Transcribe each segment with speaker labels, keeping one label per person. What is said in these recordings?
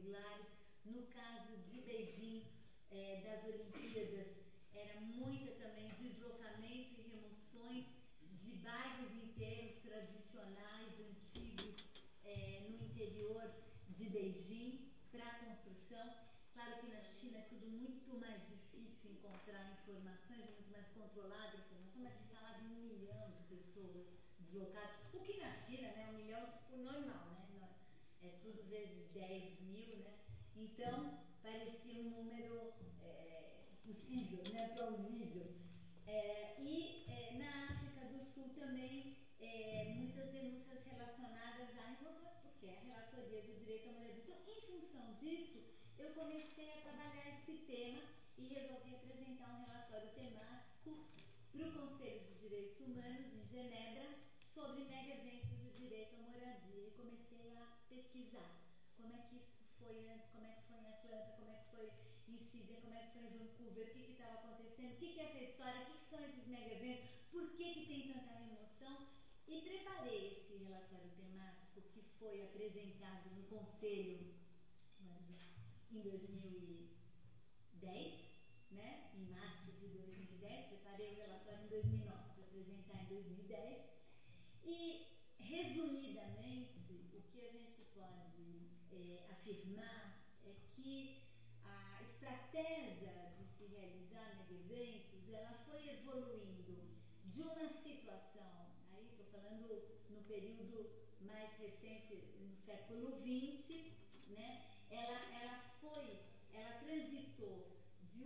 Speaker 1: regulares. No caso de Beijing, das Olimpíadas, era muita também deslocamento e remoções de bairros inteiros tradicionais, antigos, no interior de Beijing para a construção. Claro que na China é tudo muito mais difícil encontrar informações, muito mais controlada a informação, mas se fala de 1 milhão de pessoas deslocadas, o que na China, né, 1 milhão tipo normal, né, é tudo vezes 10 mil, né, então parecia um número possível, né, plausível. Na África do Sul também muitas denúncias relacionadas a remoções, porque é a relatoria do direito à moradia. Então, em função disso, eu comecei a trabalhar esse tema e resolvi apresentar um relatório temático para o Conselho de Direitos Humanos em Genebra sobre mega eventos de direito à moradia, e comecei a pesquisar como é que isso foi antes, como é que foi em Atlanta, como é que foi em Sydney, como é que foi em Vancouver, o que estava acontecendo, o que é essa história, o que são esses mega eventos, por que tem tanta remoção, e preparei esse relatório temático que foi apresentado no Conselho em 2010, né? Em março de 2010, preparei o relatório em 2009 para apresentar em 2010, e resumidamente o que a gente pode afirmar é que a estratégia de se realizar mega-eventos, ela foi evoluindo de uma situação, aí estou falando no período mais recente, no século XX, né? Ela transitou de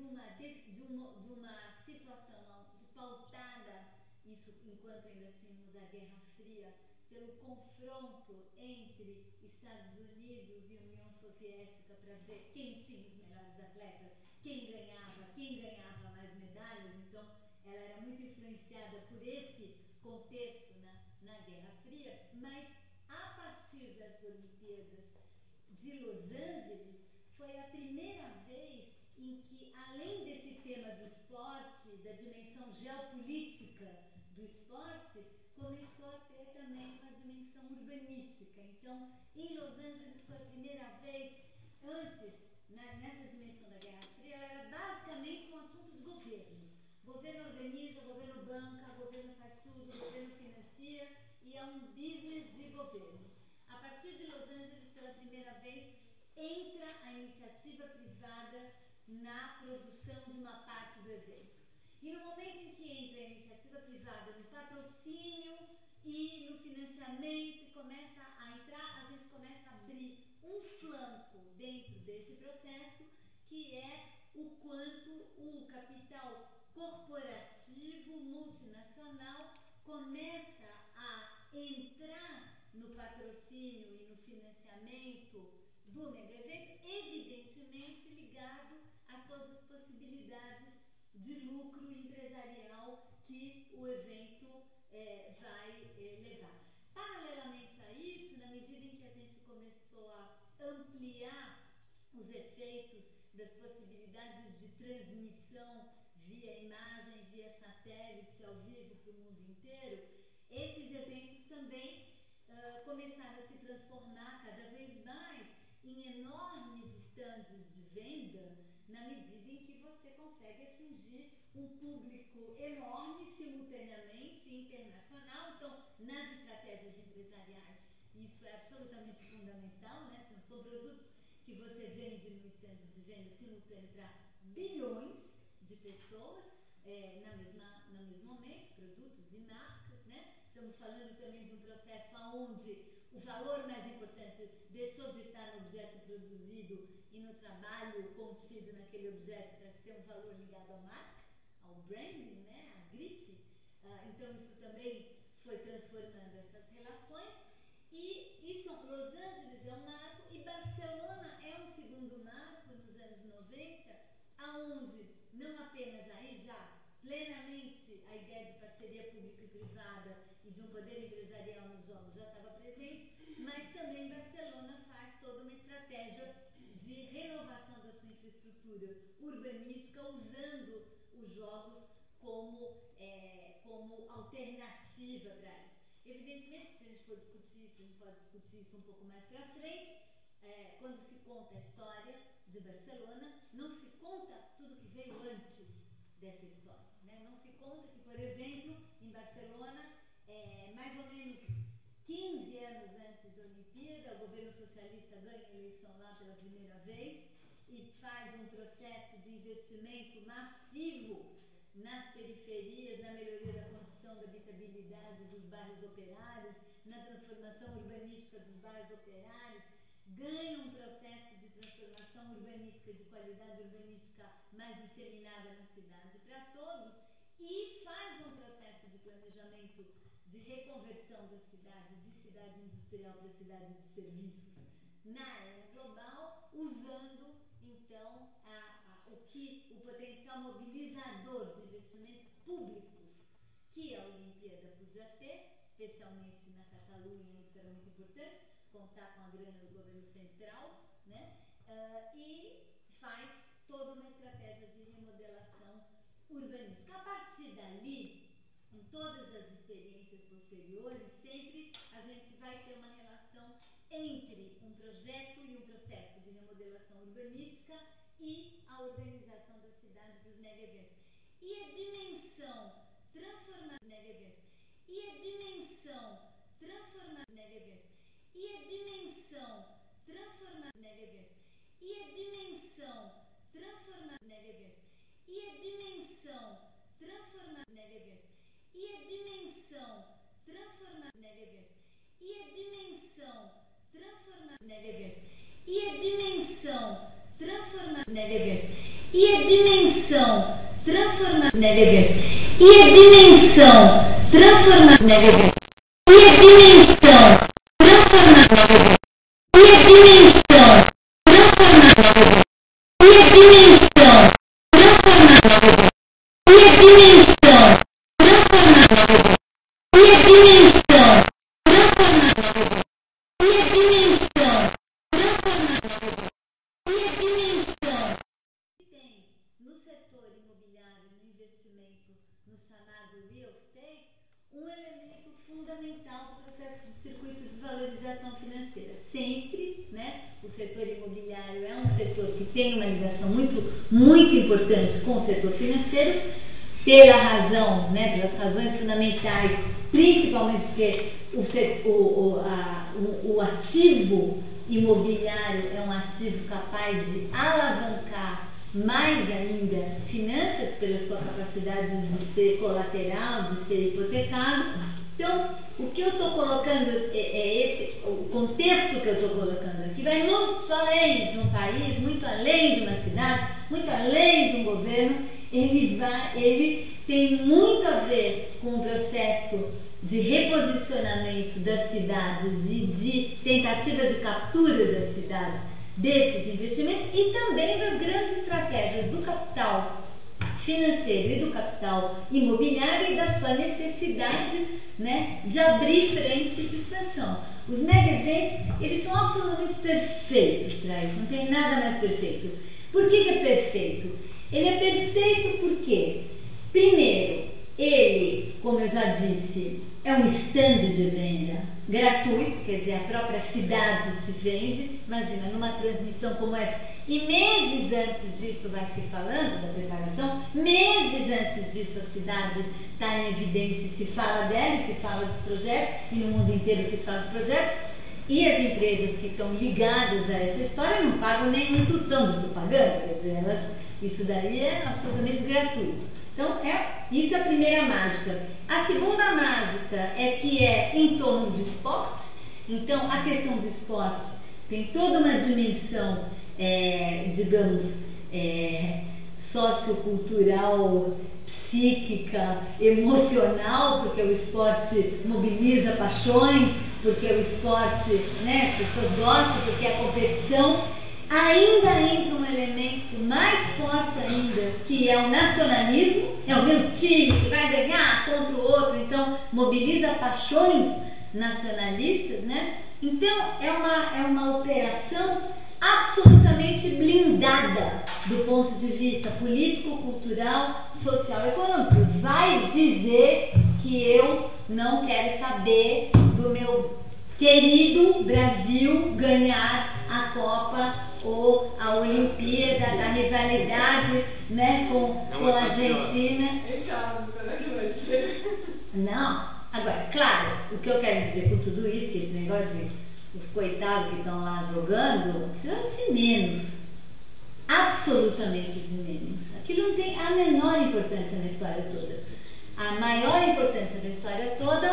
Speaker 1: uma situação pautada, isso enquanto ainda tínhamos a Guerra Fria, pelo confronto entre Estados Unidos e União Soviética para ver quem tinha os melhores atletas, quem ganhava mais medalhas. Então ela era muito influenciada por esse contexto na Guerra Fria, mas a partir das Olimpíadas de Los Angeles foi a primeira vez em que, além desse tema do esporte, da dimensão geopolítica do esporte, começou a ter também uma dimensão urbanística. Então, em Los Angeles foi a primeira vez. Antes, nessa dimensão da Guerra Fria, ela era basicamente um assunto de governos. O governo organiza, o governo banca, o governo faz tudo, o governo financia, e é um business de governos. A partir de Los Angeles, pela primeira vez, entra a iniciativa privada na produção de uma parte do evento. E no momento em que entra a iniciativa privada no patrocínio e no financiamento e começa a entrar, a gente começa a abrir um flanco dentro desse processo, que é o quanto o capital corporativo multinacional começa a entrar no patrocínio e no financiamento do mega evento, evidentemente ligado a todas as possibilidades de lucro empresarial que o evento vai levar. Paralelamente a isso, na medida em que a gente começou a ampliar os efeitos das possibilidades de transmissão via imagem, via satélite, ao vivo para o mundo inteiro, esses eventos também começaram a se transformar cada vez mais em enormes estandes de venda, na medida em que você consegue atingir um público enorme simultaneamente, internacional. Então, nas estratégias empresariais, isso é absolutamente fundamental, né? São produtos que você vende no estande de venda simultâneo para bilhões de pessoas, no mesmo momento, produtos e marcas, né? Estamos falando também de um processo onde o valor mais importante deixou de estar no objeto produzido e no trabalho contido naquele objeto para ser um valor ligado à marca, ao branding, né? À grife. Então isso também foi transformando essas relações. E isso, Los Angeles é um marco e Barcelona é um segundo marco nos anos 90, aonde não apenas aí já plenamente a ideia de parceria pública e privada e de um poder empresarial nos jogos já estava presente, mas também Barcelona faz toda uma estratégia de renovação da sua infraestrutura urbanística, usando os jogos como alternativa para isso. Evidentemente, se a gente for discutir isso, a gente pode discutir isso um pouco mais para frente, quando se conta a história de Barcelona, não se conta tudo que veio antes dessa história, né? Não se conta que, por exemplo, em Barcelona, mais ou menos 15 anos antes da Olimpíada, o governo socialista ganha a eleição lá pela primeira vez e faz um processo de investimento massivo nas periferias, na melhoria da condição da habitabilidade dos bairros operários, na transformação urbanística dos bairros operários, ganha um processo de transformação urbanística, de qualidade urbanística mais disseminada na cidade para todos e faz um processo de planejamento de reconversão da cidade, de cidade industrial para cidade de serviços na era global, usando então o potencial mobilizador de investimentos públicos que a Olimpíada podia ter, especialmente na Catalunha, isso era muito importante, contar com a grana do governo central, né? E faz toda uma estratégia de remodelação urbanística. A partir dali, em todas as experiências posteriores, sempre a gente vai ter uma relação entre um projeto e um processo de remodelação urbanística e a organização da cidade dos mega-eventos. E a dimensão transformada dos mega-eventos. E a dimensão transformada dos mega-eventos. E a dimensão transformada dos mega-eventos. E a dimensão transformada dos mega-eventos. E a dimensão transformada dos mega-eventos. E a dimensão transformada dos mega-eventos. E a dimensão transformada dos mega-eventos. E a dimensão transformada dos mega-eventos. E a dimensão transformada dos mega-eventos. E a dimensão transformada dos mega-eventos. E a dimensão transformada dos mega-eventos. E a dimensão transformada dos mega-eventos. E a dimensão transformada dos mega-eventos. E a dimensão transformada dos mega-eventos. E a dimensão transformada dos mega-eventos. E a dimensão transformada dos mega-eventos. E a dimensão que tem no setor imobiliário, no investimento, no chamado real estate, um elemento fundamental do processo de circuito de valorização financeira. Sempre, né, o setor imobiliário é um setor que tem uma ligação muito importante com o setor financeiro, pela razão, né, pelas razões fundamentais, principalmente porque o ativo imobiliário é um ativo capaz de alavancar mais ainda finanças pela sua capacidade de ser colateral, de ser hipotecado. Então, o que eu estou colocando o contexto que eu estou colocando aqui vai muito além de um país, muito além de uma cidade, muito além de um governo. Ele tem muito a ver com o processo de reposicionamento das cidades e de tentativa de captura das cidades desses investimentos e também das grandes estratégias do capital financeiro e do capital imobiliário e da sua necessidade, né, de abrir frente de expansão. Os mega-eventos, eles são absolutamente perfeitos para isso, não tem nada mais perfeito. Por que é perfeito? Ele é perfeito porque, primeiro, ele, como eu já disse, é um stand de venda gratuito, quer dizer, a própria cidade se vende. Imagina, numa transmissão como essa, e meses antes disso vai se falando da preparação, meses antes disso a cidade está em evidência e se fala dela, se fala dos projetos, e no mundo inteiro se fala dos projetos, e as empresas que estão ligadas a essa história não pagam nem um tostão de propaganda, quer dizer, isso daí é absolutamente gratuito. Então, isso é a primeira mágica. A segunda mágica é que é em torno do esporte. Então, a questão do esporte tem toda uma dimensão, digamos, sociocultural, psíquica, emocional, porque o esporte mobiliza paixões, porque o esporte, né, as pessoas gostam, porque a competição. Ainda entra um elemento mais forte ainda, que é o nacionalismo, é o meu time que vai ganhar contra o outro, então mobiliza paixões nacionalistas, né? Então é uma operação absolutamente blindada do ponto de vista político, cultural, social e econômico. Vai dizer que eu não quero saber do meu querido Brasil ganhar a Copa ou a Olimpíada Valentina.
Speaker 2: Em casa, será que vai ser?
Speaker 1: Não. Agora, claro, o que eu quero dizer com tudo isso, que esse negócio de os coitados que estão lá jogando, aquilo é de menos. Absolutamente de menos. Aquilo não tem a menor importância na história toda. A maior importância da história toda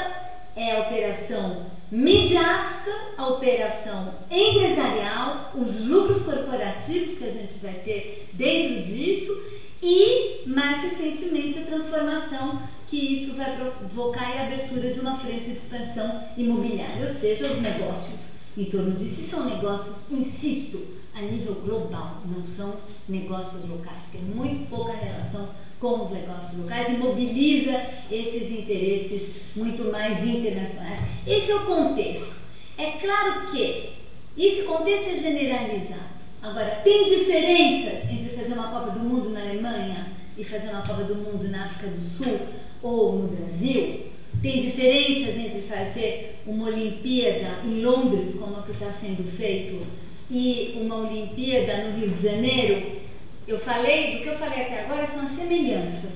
Speaker 1: é a operação midiática, a operação empresarial, os lucros corporativos que a gente vai ter dentro disso e, mais recentemente, a transformação que isso vai provocar e a abertura de uma frente de expansão imobiliária, ou seja, os negócios em torno disso. E são negócios, insisto, a nível global, não são negócios locais, tem muito pouca relação com os negócios locais e mobiliza esses interesses muito mais internacionais. Esse é o contexto. É claro que esse contexto é generalizado. Agora, tem diferenças entre fazer uma Copa do Mundo na Alemanha e fazer uma Copa do Mundo na África do Sul ou no Brasil? Tem diferenças entre fazer uma Olimpíada em Londres, como a que está sendo feito, e uma Olimpíada no Rio de Janeiro? Do que eu falei até agora são as semelhanças.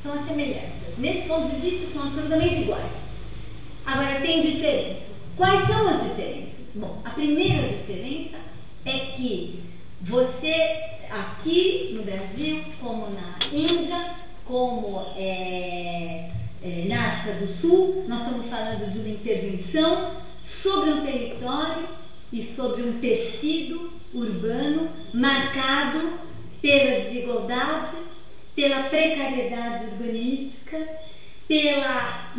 Speaker 1: São as semelhanças. Nesse ponto de vista, são absolutamente iguais. Agora, tem diferenças. Quais são as diferenças? Bom, a primeira diferença é que você, aqui no Brasil, como na Índia, como na África do Sul, nós estamos falando de uma intervenção sobre um território e sobre um tecido urbano marcado pela desigualdade, pela precariedade urbanística, pela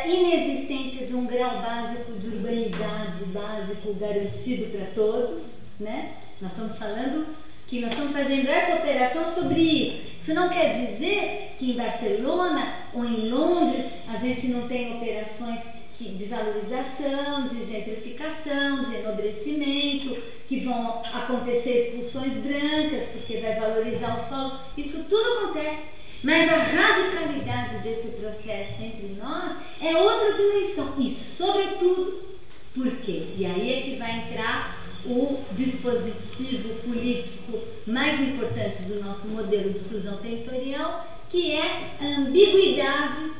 Speaker 1: inexistência de um grau básico de urbanidade básico garantido para todos, né? Nós estamos falando que nós estamos fazendo essa operação sobre isso. Isso não quer dizer que em Barcelona ou em Londres a gente não tem operações de valorização, de gentrificação, de enobrecimento, que vão acontecer expulsões brancas, porque vai valorizar o solo. Isso tudo acontece. Mas a radicalidade desse processo entre nós é outra dimensão. E, sobretudo, por quê? E aí é que vai entrar o dispositivo político mais importante do nosso modelo de exclusão territorial, que é a ambiguidade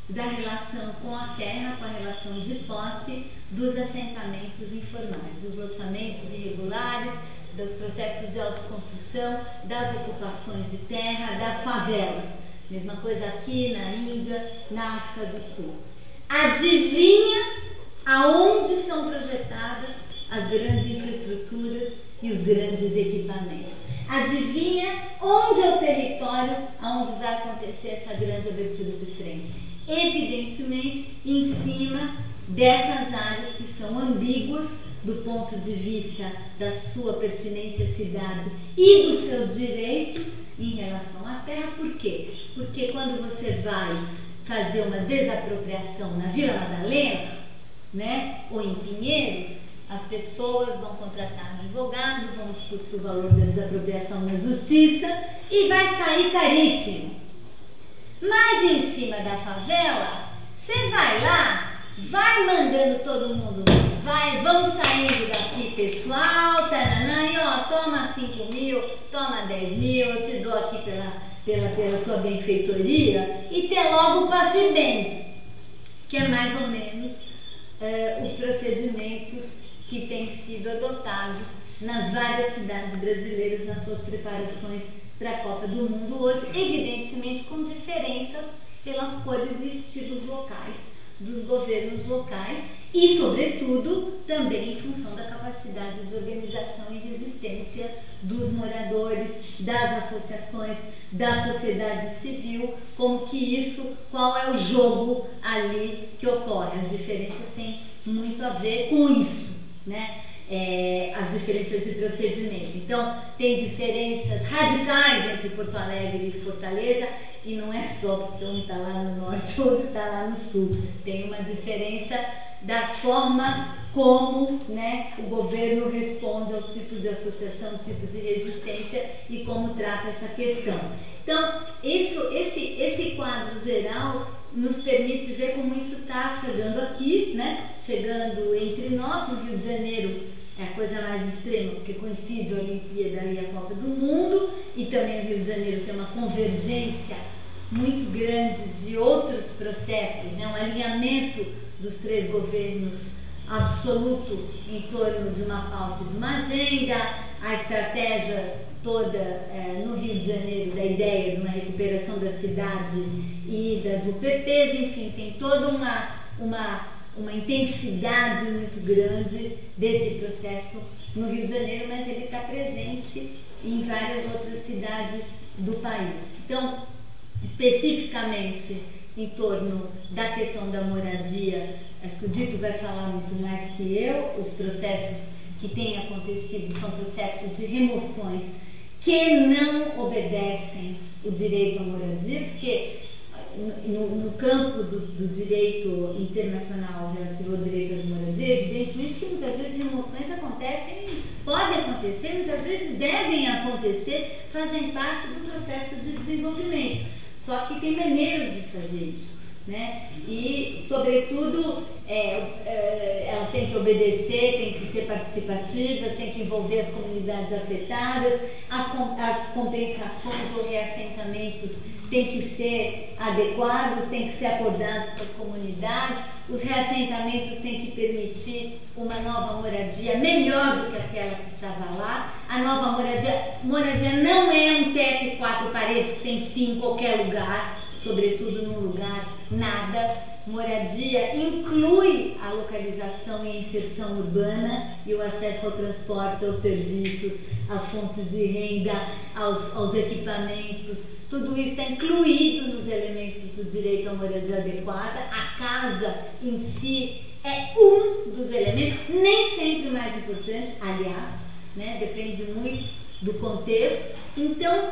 Speaker 1: da relação com a terra, com a relação de posse dos assentamentos informais, dos loteamentos irregulares, dos processos de autoconstrução, das ocupações de terra, das favelas. Mesma coisa aqui na Índia, na África do Sul. Adivinha aonde são projetadas as grandes infraestruturas e os grandes equipamentos? Adivinha onde é o território onde vai acontecer essa grande abertura de frente? Evidentemente, em cima dessas áreas que são ambíguas do ponto de vista da sua pertinência à cidade e dos seus direitos em relação à terra. Por quê? Porque quando você vai fazer uma desapropriação na Vila Madalena, né, ou em Pinheiros, as pessoas vão contratar um advogado, vão discutir o valor da desapropriação na justiça e vai sair caríssimo. Mas em cima da favela, você vai lá, vai mandando todo mundo, vamos saindo daqui, pessoal, taranã, e ó, toma 5 mil, toma 10 mil, eu te dou aqui pela tua benfeitoria, e ter logo passe bem, que é mais ou menos os procedimentos que têm sido adotados nas várias cidades brasileiras nas suas preparações para a Copa do Mundo hoje, evidentemente com diferenças pelas cores e estilos locais dos governos locais e, sobretudo, também em função da capacidade de organização e resistência dos moradores, das associações, da sociedade civil, como que isso, qual é o jogo ali que ocorre. As diferenças têm muito a ver com isso, né? As diferenças de procedimento. Então, tem diferenças radicais entre Porto Alegre e Fortaleza, e não é só porque um está lá no norte e outro está lá no sul. Tem uma diferença da forma como, né, o governo responde ao tipo de associação, tipo de resistência e como trata essa questão. Então, esse quadro geral nos permite ver como isso está chegando aqui, né? Chegando entre nós. No Rio de Janeiro, é a coisa mais extrema, porque coincide a Olimpíada e a Copa do Mundo, e também o Rio de Janeiro tem uma convergência muito grande de outros processos, né? Um alinhamento dos 3 governos absoluto em torno de uma pauta, de uma agenda, a estratégia toda no Rio de Janeiro da ideia de uma recuperação da cidade e das UPPs, enfim, tem toda uma intensidade muito grande desse processo no Rio de Janeiro, mas ele está presente em várias outras cidades do país. Então, especificamente em torno da questão da moradia, acho que o Dito vai falar muito mais que eu, os processos que têm acontecido são processos de remoções que não obedecem o direito à moradia, porque no campo do direito internacional relativo ao direito à moradia, evidentemente que muitas vezes remoções acontecem, podem acontecer, muitas vezes devem acontecer, fazem parte do processo de desenvolvimento. Só que tem maneiras de fazer isso, né? E, sobretudo, elas têm que obedecer, têm que ser participativas, têm que envolver as comunidades afetadas, as compensações ou reassentamentos têm que ser adequados, têm que ser acordados com as comunidades, os reassentamentos têm que permitir uma nova moradia melhor do que aquela que estava lá. A nova moradia não é um teto e 4 paredes sem fim em qualquer lugar, sobretudo num lugar nada. Moradia inclui a localização e a inserção urbana e o acesso ao transporte, aos serviços, às fontes de renda, aos equipamentos. Tudo isso está incluído nos elementos do direito à moradia adequada. A casa em si é um dos elementos, nem sempre o mais importante, aliás, né, depende muito do contexto. Então,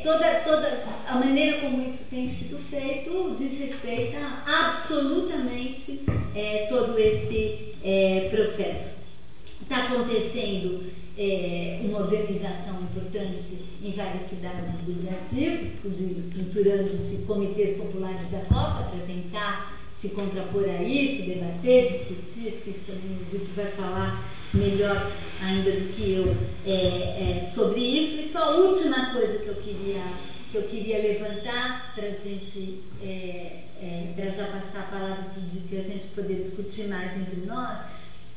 Speaker 1: toda a maneira como isso tem sido feito diz respeito a absolutamente todo esse processo. Está acontecendo uma organização importante em várias cidades do Brasil, estruturando-se comitês populares da Copa para tentar se contrapor a isso, debater, discutir. Acho que isso também o Dito vai falar melhor ainda do que eu sobre isso. E só a última coisa que eu queria levantar para a gente, para já passar a palavra para o Dito e a gente poder discutir mais entre nós.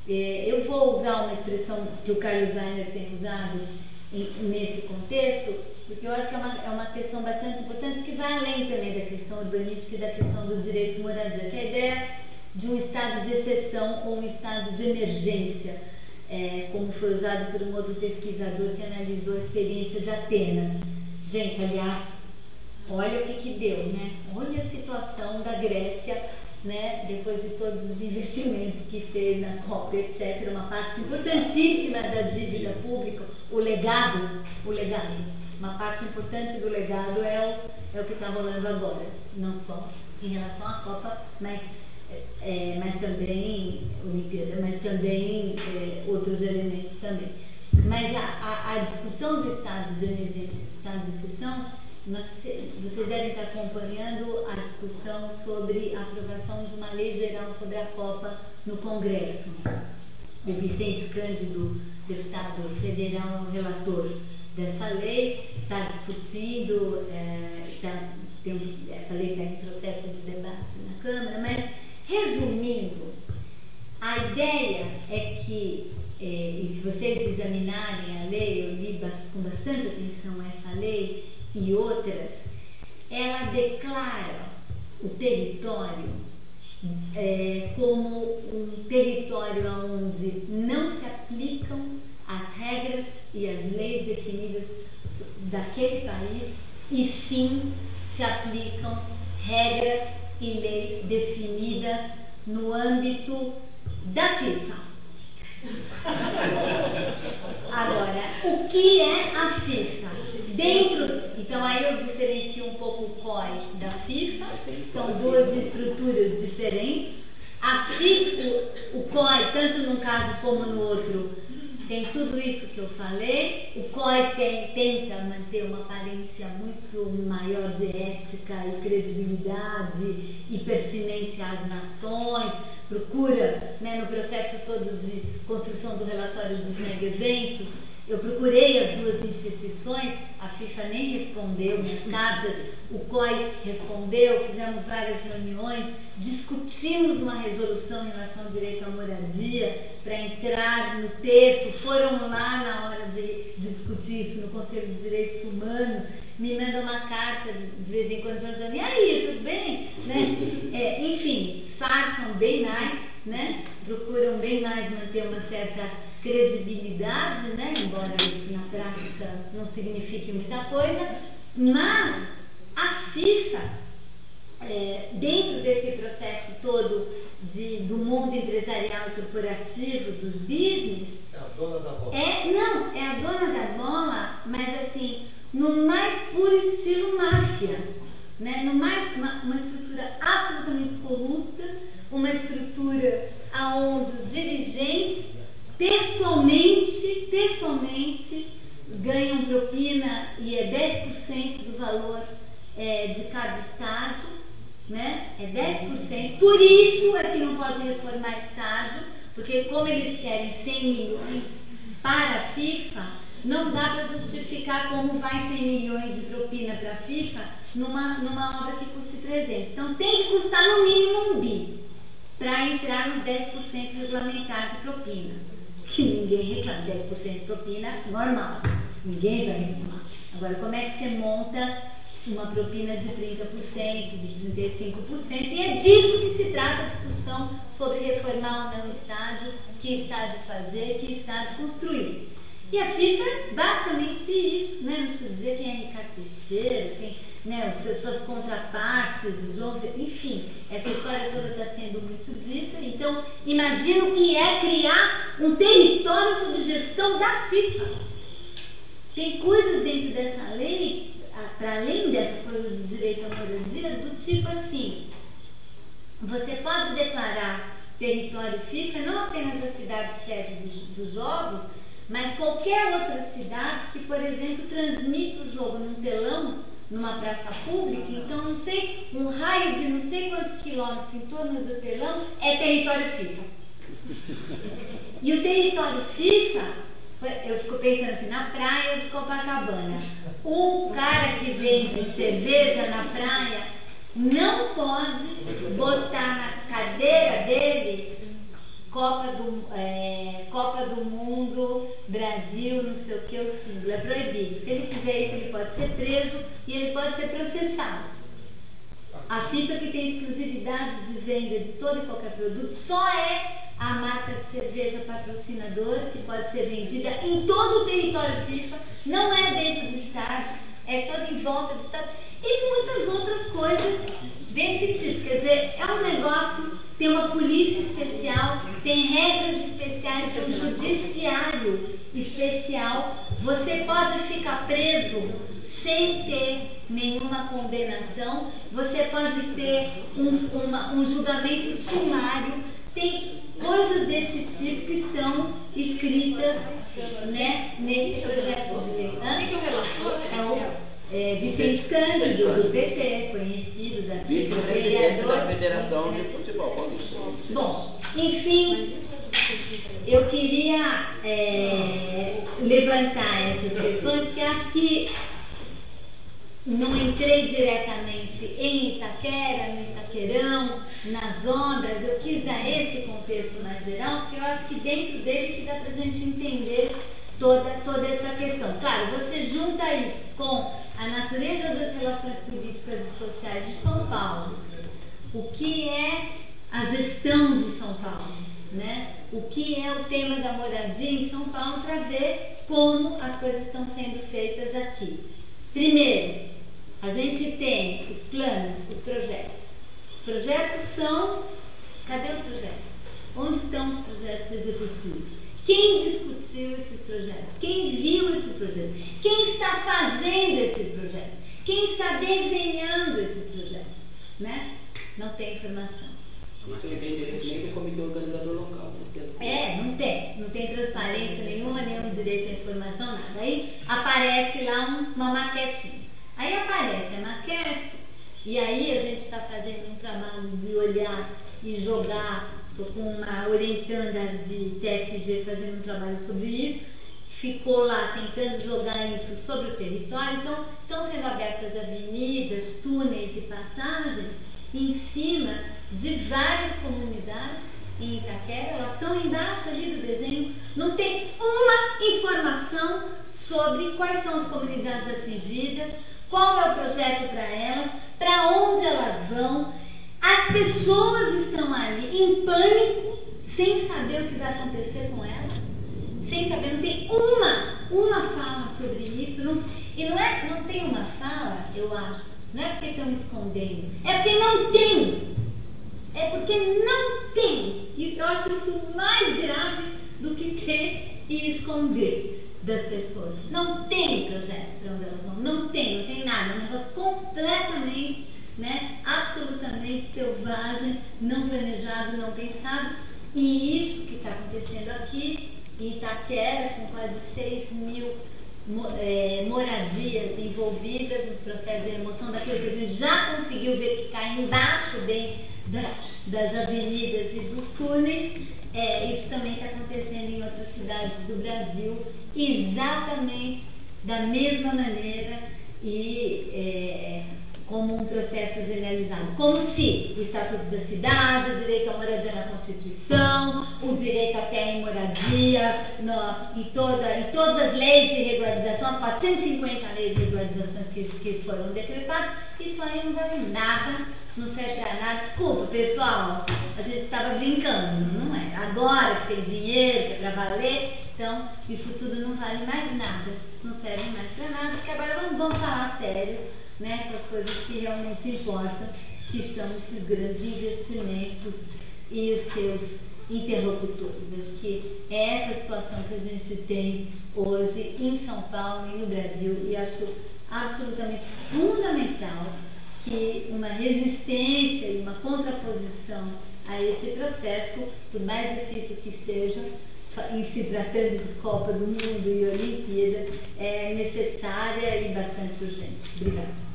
Speaker 1: Eu vou usar uma expressão que o Carlos Weiner tem usado nesse contexto, porque eu acho que é uma questão bastante importante que vai além também da questão urbanística e da questão do direito de moradia, que é a ideia de um estado de exceção ou um estado de emergência, como foi usado por um outro pesquisador que analisou a experiência de Atenas. Gente, aliás, olha o que deu, né? Olha a situação da Grécia, né? Depois de todos os investimentos que fez na Copa, etc. Uma parte importantíssima da dívida pública, o legado, uma parte importante do legado é o que está rolando agora, não só em relação à Copa, mas também Olimpíada, mas também outros elementos também. Mas a discussão do estado de emergência, do estado de exceção, vocês devem estar acompanhando a discussão sobre a aprovação de uma lei geral sobre a Copa no Congresso. O Vicente Cândido, deputado federal, é o relator dessa lei, está discutindo, essa lei está em processo de debate na Câmara, mas, resumindo, a ideia é que, e se vocês examinarem a lei, eu li com bastante atenção essa lei e outras, ela declara o território como um território onde não se aplicam as regras e as leis definidas daquele país, e sim se aplicam regras e leis definidas no âmbito da FIFA. Agora, o que é a FIFA? Então aí eu diferencio um pouco o COI da FIFA, são duas estruturas diferentes. A FIFA, o COI, tanto num caso como no outro, tem tudo isso que eu falei. O COI tenta manter uma aparência muito maior de ética e credibilidade e pertinência às nações, procura, né, no processo todo de construção do relatório dos mega eventos, eu procurei as duas instituições, a FIFA nem respondeu minhas cartas, o COI respondeu, fizemos várias reuniões, discutimos uma resolução em relação ao direito à moradia para entrar no texto, foram lá na hora de discutir isso no Conselho de Direitos Humanos, me mandam uma carta de vez em quando perguntando, e aí, tudo bem? Né? Enfim, disfarçam bem mais, né? Procuram bem mais manter uma certa credibilidade, né? Embora isso na prática não signifique muita coisa, mas a FIFA, dentro desse processo todo do mundo empresarial e corporativo, dos business,
Speaker 3: é a dona da bola.
Speaker 1: Não, é a dona da bola, mas assim, no mais puro estilo máfia, né? Uma estrutura absolutamente corrupta, uma estrutura aonde os dirigentes textualmente ganham propina e é 10% do valor de cada estádio, né? É 10%. Por isso é que não pode reformar estádio, porque como eles querem 100 milhões para a FIFA, não dá para justificar como vai 100 milhões de propina para a FIFA numa obra que custe 300. Então tem que custar no mínimo 1 bi para entrar nos 10% regulamentares de propina. Que ninguém reclama, 10% de propina normal, ninguém vai reclamar. Agora, como é que você monta uma propina de 30%, de 35%? E é disso que se trata a discussão sobre reformar ou não estádio, que estádio fazer, que estádio construir. E a FIFA é basicamente isso, né? Não preciso dizer quem é Ricardo Teixeira, quem, né, suas contrapartes, enfim, essa história toda está sendo muito dita. Então, imagina o que é criar um território sob gestão da FIFA. Tem coisas dentro dessa lei, para além dessa coisa do direito à moradia, do tipo assim, você pode declarar território FIFA não apenas a cidade sede dos jogos, mas qualquer outra cidade que, por exemplo, transmita o jogo num telão, numa praça pública, então não sei, um raio de não sei quantos quilômetros em torno do telão é território FIFA. E o território FIFA, eu fico pensando assim, na praia de Copacabana, um cara que vende cerveja na praia não pode botar na cadeira dele Copa do Mundo, Brasil, não sei o que, o símbolo. É proibido. Se ele fizer isso, ele pode ser preso e ele pode ser processado. A FIFA, que tem exclusividade de venda de todo e qualquer produto, só é a marca de cerveja patrocinadora, que pode ser vendida em todo o território FIFA, não é dentro do estádio, é todo em volta do estádio, e muitas outras coisas desse tipo. Quer dizer, é um negócio, tem uma polícia especial, tem regras especiais, tem um judiciário especial. Você pode ficar preso sem ter nenhuma condenação, você pode ter um julgamento sumário, tem coisas desse tipo que estão escritas, né, nesse projeto de lei.
Speaker 2: Que o relator
Speaker 1: Vicente Cândido, do PT, conhecido da
Speaker 4: vice-presidente da Federação de Futebol Paulista.
Speaker 1: Bom, enfim, eu queria levantar essas questões, porque acho que não entrei diretamente em Itaquera, no Itaquerão, nas obras. Eu quis dar esse contexto mais geral, porque eu acho que dentro dele que dá para a gente entender toda essa questão. Claro, você junta isso com a natureza das relações políticas e sociais de São Paulo, o que é a gestão de São Paulo, né? O que é o tema da moradia em São Paulo, para ver como as coisas estão sendo feitas aqui. Primeiro, a gente tem os planos, os projetos. Os projetos são... Cadê os projetos? Onde estão os projetos executivos? Quem discutiu esses projetos? Quem viu esse projeto? Quem está fazendo esses projetos? Quem está desenhando esses projetos? Né? Não tem informação.
Speaker 4: Não tem interesse nem do comitê organizador local.
Speaker 1: Não tem transparência nenhuma, nenhum direito à informação, nada. Aí aparece lá uma maquetinha. Aí aparece a maquete, e aí a gente está fazendo um trabalho de olhar e jogar estou com uma orientanda de TFG fazendo um trabalho sobre isso, ficou lá tentando jogar isso sobre o território. Então, estão sendo abertas avenidas, túneis e passagens em cima de várias comunidades em Itaquera. Elas estão embaixo ali do desenho, não tem uma informação sobre quais são as comunidades atingidas, qual é o projeto para elas, para onde elas vão. As pessoas estão ali em pânico, sem saber o que vai acontecer com elas, sem saber, não tem uma fala sobre isso, e não tem uma fala, eu acho, não é porque estão escondendo, é porque não tem, e eu acho isso mais grave do que ter e esconder das pessoas. Não tem projeto para onde elas vão, não tem nada, é um negócio completamente, absolutamente selvagem, não planejado, não pensado. E isso que está acontecendo aqui em Itaquera, com quase 6.000 moradias envolvidas nos processos de remoção daquilo que a gente já conseguiu ver que cai embaixo bem das avenidas e dos túneis. Isso também está acontecendo em outras cidades do Brasil, exatamente da mesma maneira e como um processo generalizado, como se o Estatuto da Cidade, o direito à moradia na Constituição, o direito à terra e moradia, em todas as leis de regularização, as 450 leis de regularizações que foram decretadas, isso aí não vale nada, não serve para nada. Desculpa, pessoal, a gente estava brincando, não é? Agora que tem dinheiro, que é para valer, então isso tudo não vale mais nada, não serve mais para nada, porque agora vamos falar sério, com as coisas que realmente importam, que são esses grandes investimentos e os seus interlocutores. Acho que é essa situação que a gente tem hoje em São Paulo e no Brasil, e acho absolutamente fundamental que uma resistência e uma contraposição a esse processo, por mais difícil que seja, em se tratando de Copa do Mundo e Olimpíada, é necessária e bastante urgente. Obrigada.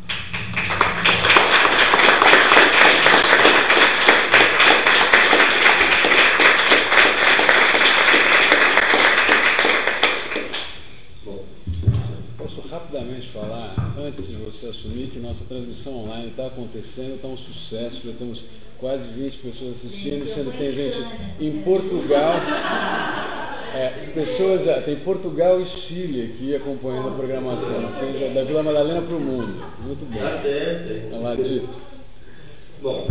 Speaker 3: Posso rapidamente falar, antes de você assumir, que nossa transmissão online está acontecendo, está um sucesso, já temos quase 20 pessoas assistindo, sendo que tem gente em Portugal, tem Portugal e Chile aqui acompanhando a programação, assim, da Vila Madalena para o mundo. Muito bom.
Speaker 4: Tá certo.
Speaker 3: Tá lá, dito.
Speaker 4: Bom,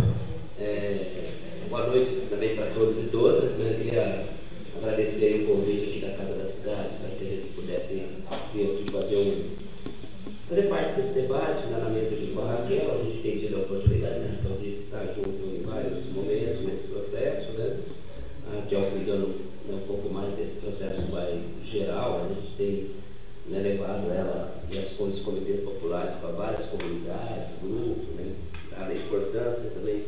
Speaker 4: boa noite também para todos e todas. Eu queria agradecer o convite aqui da Casa da Cidade, para que a gente pudesse vir aqui fazer parte desse debate, na mesa de bar, que a gente tem tido a oportunidade, de estar junto em vários momentos nesse processo, que cuidando um pouco mais desse processo mais geral. A gente tem levado ela e os comitês populares para várias comunidades, grupos, dada a importância também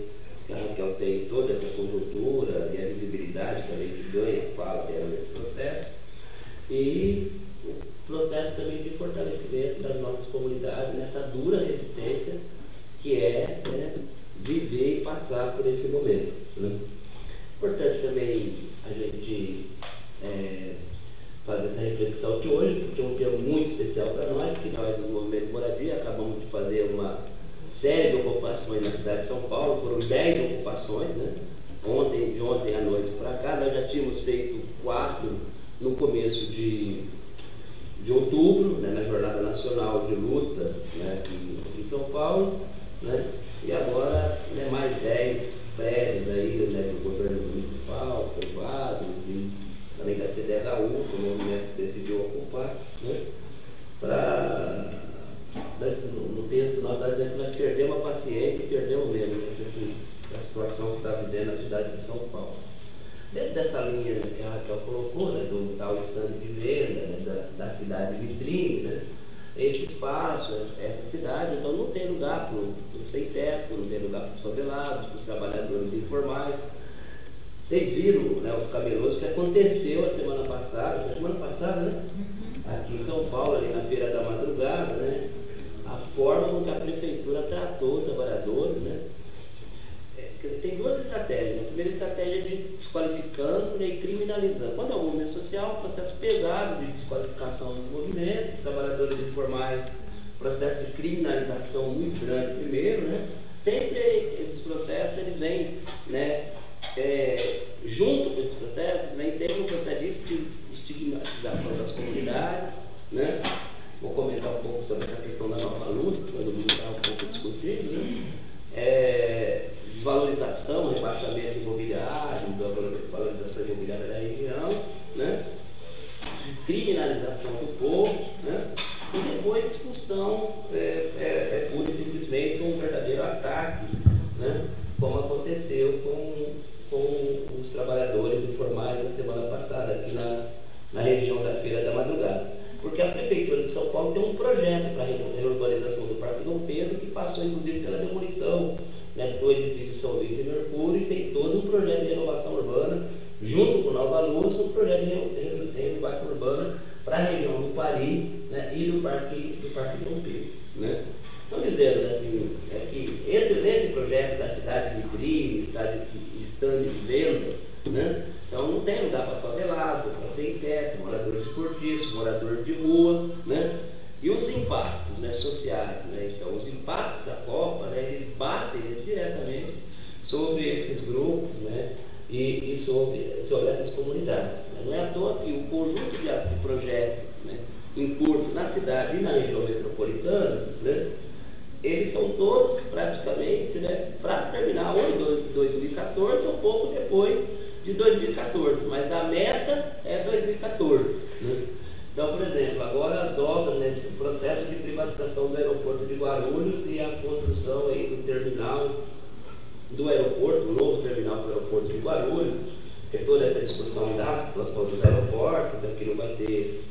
Speaker 4: que a Raquel tem toda essa conjuntura e a visibilidade também que ganha, fala dela nesse processo, e o processo também de fortalecimento das nossas comunidades nessa dura resistência que é viver e passar por esse momento. Importante também a gente fazer essa reflexão aqui hoje, porque é um dia muito especial para nós, que nós do Movimento Moradia acabamos de fazer uma série de ocupações na cidade de São Paulo. Foram 10 ocupações, de ontem à noite para cá. Nós já tínhamos feito 4 no começo de outubro, na Jornada Nacional de Luta, aqui em São Paulo, e agora mais 10 prédios aí, do governo municipal, privado, e também da CDHU, que o movimento decidiu ocupar, no texto nós dizemos que nós perdemos a paciência e perdemos mesmo, a situação que está vivendo a cidade de São Paulo. Dentro dessa linha que a Raquel colocou, do tal stand de venda, da cidade vitrine, esse espaço, essa cidade, então não tem lugar para os sem teto, não tem lugar para os favelados, para os trabalhadores informais. Vocês viram os camelôs que aconteceu a semana passada, aqui em São Paulo, ali na Feira da Madrugada, a forma como a prefeitura tratou os trabalhadores, tem duas estratégias. A primeira estratégia de desqualificando, né, e criminalizando. Quando é um movimento social, processo pesado de desqualificação dos movimentos, dos trabalhadores informais, processo de criminalização muito grande primeiro, né? Sempre esses processos, eles vêm, né, junto com esses processos, vem sempre um processo de estigmatização das comunidades, né? Vou comentar um pouco sobre essa questão da nova luz, que nós vamos estar um pouco discutindo, né? Desvalorização, rebaixamento imobiliário, valorização imobiliária da região, né? Criminalização do povo, né? E depois expulsão pura e simplesmente um verdadeiro ataque, né? Como aconteceu com os trabalhadores informais na semana passada aqui na região da Feira da Madrugada. Porque a Prefeitura de São Paulo tem um projeto para a reurbanização do Parque Dom Pedro, que passou inclusive pela demolição, né, do edifício São Vito e Mercúrio, e tem todo um projeto de renovação urbana, junto com Nova Luz, um projeto de renovação urbana para a região do Pari, né, e do Parque Dom Pedro. Né? Então, dizendo assim, que esse projeto da cidade de vitrine, stand de venda, né? Então não tem lugar para favelado, para sem teto, morador de cortiço, morador de rua, né? E os impactos, né, sociais, né? Então os impactos da Copa, né, eles batem diretamente sobre esses grupos, né, e sobre essas comunidades. Né? Não é à toa que o conjunto de projetos, né, em curso na cidade e na região metropolitana, né, eles são todos praticamente, né, para terminar ou em 2014 ou pouco depois de 2014, mas a meta é 2014. Né? Então, por exemplo, agora as obras, né, o processo de privatização do aeroporto de Guarulhos e a construção aí do terminal do aeroporto, o novo terminal do aeroporto de Guarulhos, que toda essa discussão da situação dos aeroportos, aqui não vai ter,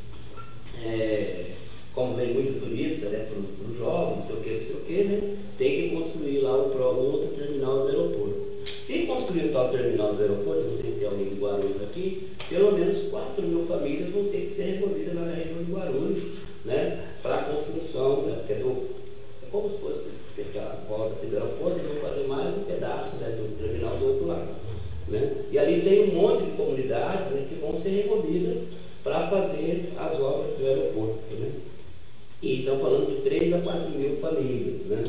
Speaker 4: como vem muito turista, né, para os jovens, não sei o que, né, tem que construir lá um outro terminal do aeroporto. Se construir o tal terminal do aeroporto, não sei se tem alguém de Guarulhos aqui, pelo menos 4.000 famílias vão ter que ser removidas na região de Guarulhos, né, para a construção, né, porque é como se fosse a volta assim, do aeroporto, eles vão fazer mais um pedaço, né, do terminal do outro lado. Né? E ali tem um monte de comunidades, né, que vão ser removidas para fazer as obras do aeroporto. Né? E estão falando de 3 a 4.000 famílias. Né?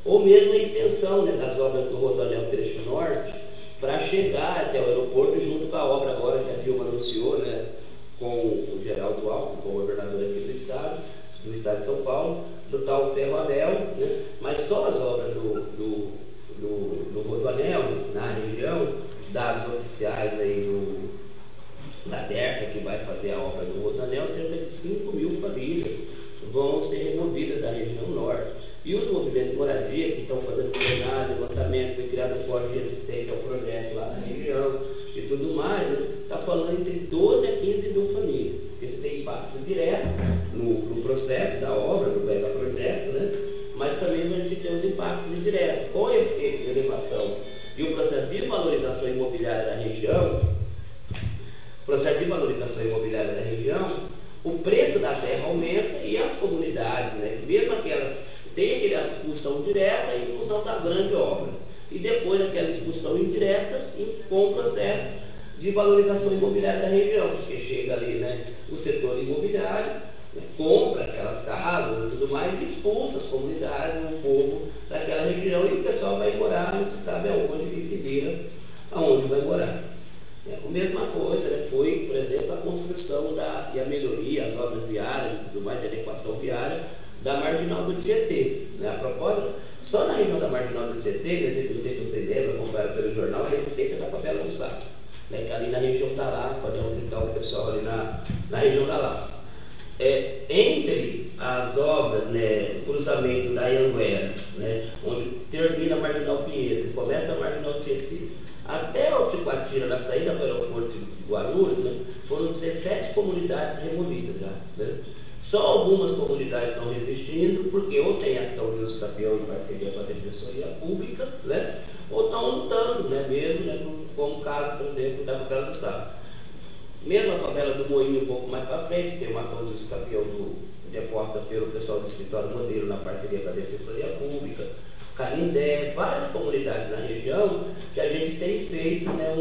Speaker 4: Ou mesmo a extensão, né, das obras do Rodoanel Trecho Norte para chegar até o aeroporto, junto com a obra agora que a Dilma anunciou, né, com o Geraldo Alckmin, com o governador aqui do estado de São Paulo, do tal Ferroanel, né? Mas só as obras do Rodoanel na região, dados oficiais aí da Terça, que vai fazer a obra do Rodoanel, cerca de 5.000 famílias vão ser removidas da região norte. E os movimentos de moradia que estão fazendo plenário, levantamento, foi criado um fórum de resistência ao projeto lá na região e tudo mais, né? Está falando entre 12 a 15.000 famílias. Isso tem impacto direto no processo da obra, do projeto, né? Mas também vai ter os impactos indiretos. Com a elevação e o processo de valorização imobiliária da região, o preço da terra aumenta e as comunidades, né, mesmo aquelas, tem aquela expulsão direta em função da grande obra. E depois aquela expulsão indireta com o processo de valorização imobiliária da região, porque chega ali, né, o setor imobiliário, né, compra aquelas casas e tudo mais e expulsa as comunidades, o povo daquela região e o pessoal vai morar, não se sabe aonde, que se vira aonde vai morar. A mesma coisa, né, foi, por exemplo, a construção e a melhoria, as obras viárias e tudo mais, de adequação viária da Marginal do Tietê. Né? A propósito, só na região da Marginal do Tietê, não sei se vocês lembram, acompanharam pelo jornal, a resistência da favela do Saco, né, que ali na região da Lapa, né, onde está o pessoal ali na região da Lapa. Entre as obras, né, o cruzamento da Anhanguera, né, onde termina a Marginal Pinheiros e começa a Marginal Tietê, até o Ticoatira, na saída do aeroporto de Guarulhos, né, foram 17 comunidades removidas já. Né? Só algumas comunidades estão resistindo, porque ou tem ação de uso campeão em parceria com a Defensoria Pública, né, ou estão lutando, né, mesmo, né, como o caso, por exemplo, da favela do Saco. Mesmo a favela do Moinho, um pouco mais para frente, tem uma ação de uso campeão deposta pelo pessoal do escritório modelo na parceria com a Defensoria Pública. Canindé, várias comunidades na região, que a gente tem feito, né,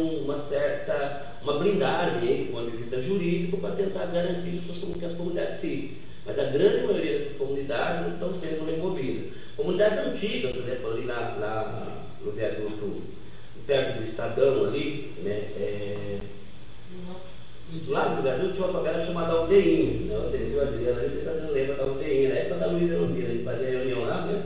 Speaker 4: uma blindagem aí, do ponto de vista jurídico, para tentar garantir que as comunidades fiquem. Mas a grande maioria dessas comunidades não estão sendo removidas. Comunidade antiga, por exemplo, ali no viaduto, perto do Estadão ali, né, lá no viaduto tinha uma favela chamada Aldeinho, né, Adriana, não sei se você lembra da Aldeinho, na época da Luísa Elvira, a gente fazia reunião lá, né,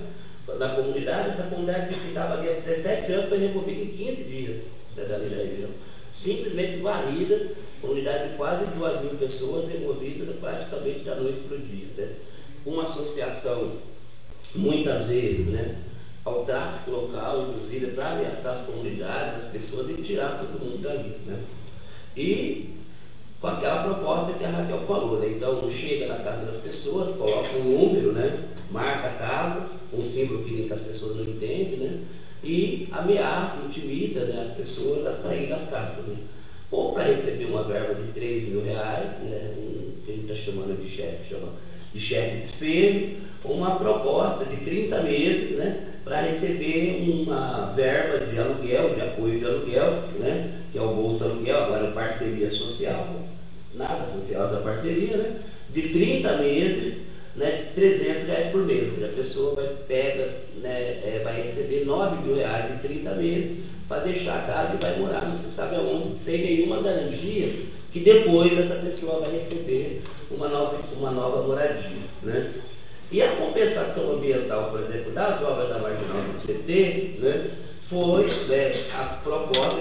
Speaker 4: na comunidade. Essa comunidade que ficava ali há 17 anos foi removida em 15 dias dali da região. Simplesmente varrida, comunidade de quase 2.000 pessoas removidas praticamente da noite para o dia. Né? Uma associação, muitas vezes, né, ao tráfico local, inclusive, para ameaçar as comunidades, as pessoas e tirar todo mundo dali. Né? E com aquela proposta que a Raquel falou, né? Então chega na casa das pessoas, coloca um número, né? Marca a casa, um símbolo que as pessoas não entendem, né? E ameaça, intimida, né, as pessoas a sair das casas. Né? Ou para receber uma verba de R$3.000, né, que a gente está chamando de cheque de espelho, ou uma proposta de 30 meses, né, para receber uma verba de aluguel, de apoio de aluguel, né, que é o Bolsa Aluguel, agora parceria social, nada social essa parceria, né, de 30 meses, né, R$300 por mês. Ou seja, a pessoa vai receber R$9.000 em 30 meses para deixar a casa e vai morar não se sabe aonde, sem nenhuma garantia que depois essa pessoa vai receber uma nova moradia. Né? E a compensação ambiental, por exemplo, das obras da Marginal do Tietê, né, foi a proposta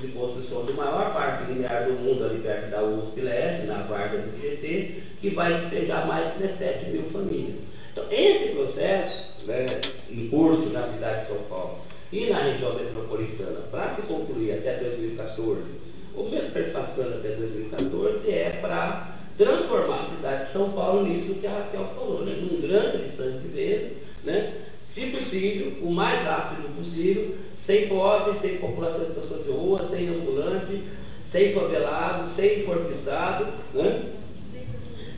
Speaker 4: de construção do maior parque linear do mundo ali perto da USP Leste, na Várzea do Tietê, que vai despejar mais de 17.000 famílias. Então, esse processo, né, em curso na cidade de São Paulo e na região metropolitana, para se concluir até 2014, ou mesmo passando até 2014, é para transformar a cidade de São Paulo nisso que a Raquel falou, né, num grande estande de venda, né, se possível, o mais rápido possível, sem pobre, sem população em situação de rua, sem ambulante, sem favelado, sem cortiçado, né?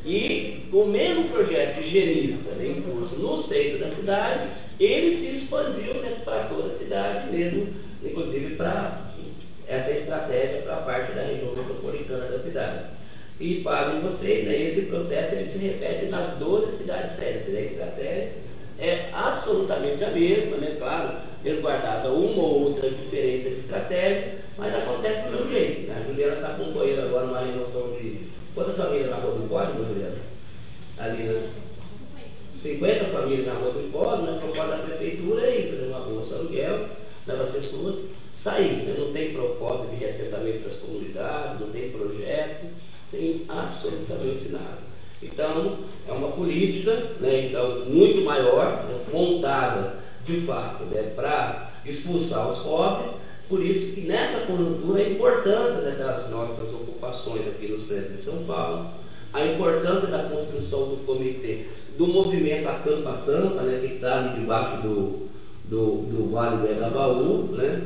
Speaker 4: E o mesmo projeto higienista, né, em curso no centro da cidade, ele se expandiu, né, para toda a cidade mesmo, inclusive para essa estratégia para a parte da região metropolitana da cidade. E para vocês, né, esse processo ele se repete nas 12 cidades sérias. A estratégia é absolutamente a mesma, né, claro, resguardada uma ou outra diferença de estratégia, mas acontece do mesmo jeito. Né? A Juliana está acompanhando agora uma remoção de quantas famílias na Rua do Hipódromo, Juliana? Ali, né? 50 famílias na Rua do Hipódromo, né? A proposta da prefeitura é isso, né? Uma bolsa aluguel, para as pessoas saírem. Né? Não tem proposta de reassentamento das comunidades, não tem projeto, não tem absolutamente nada. Então, é uma política, né, então, muito maior, né, montada de fato, né, para expulsar os pobres. Por isso que nessa conjuntura a importância, né, das nossas ocupações aqui no centro de São Paulo, a importância da construção do comitê, do movimento Acampa Sampa, né, que está ali debaixo do Vale do Engabaú, né,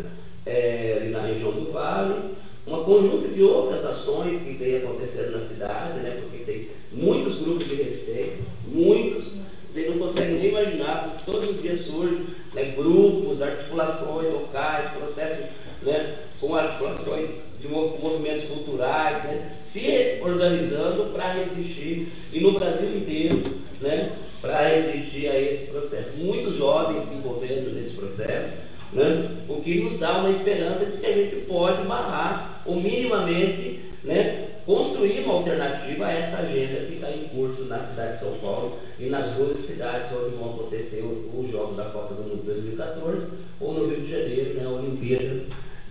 Speaker 4: ali na região do Vale. Uma conjunta de outras ações que vem acontecendo na cidade, né, porque tem muitos grupos de resistência, muitos, vocês não conseguem nem imaginar, porque todos os dias surgem, né, grupos, articulações locais, processos, né, com articulações de movimentos culturais, né, se organizando para resistir, e no Brasil inteiro, né, para resistir a esse processo. Muitos jovens se envolvendo nesse processo, né, o que nos dá uma esperança de que a gente pode barrar, ou minimamente, né, construir uma alternativa a essa agenda que está em curso na cidade de São Paulo e nas 12 cidades onde vão acontecer os Jogos da Copa do Mundo 2014, ou no Rio de Janeiro, né, a Olimpíada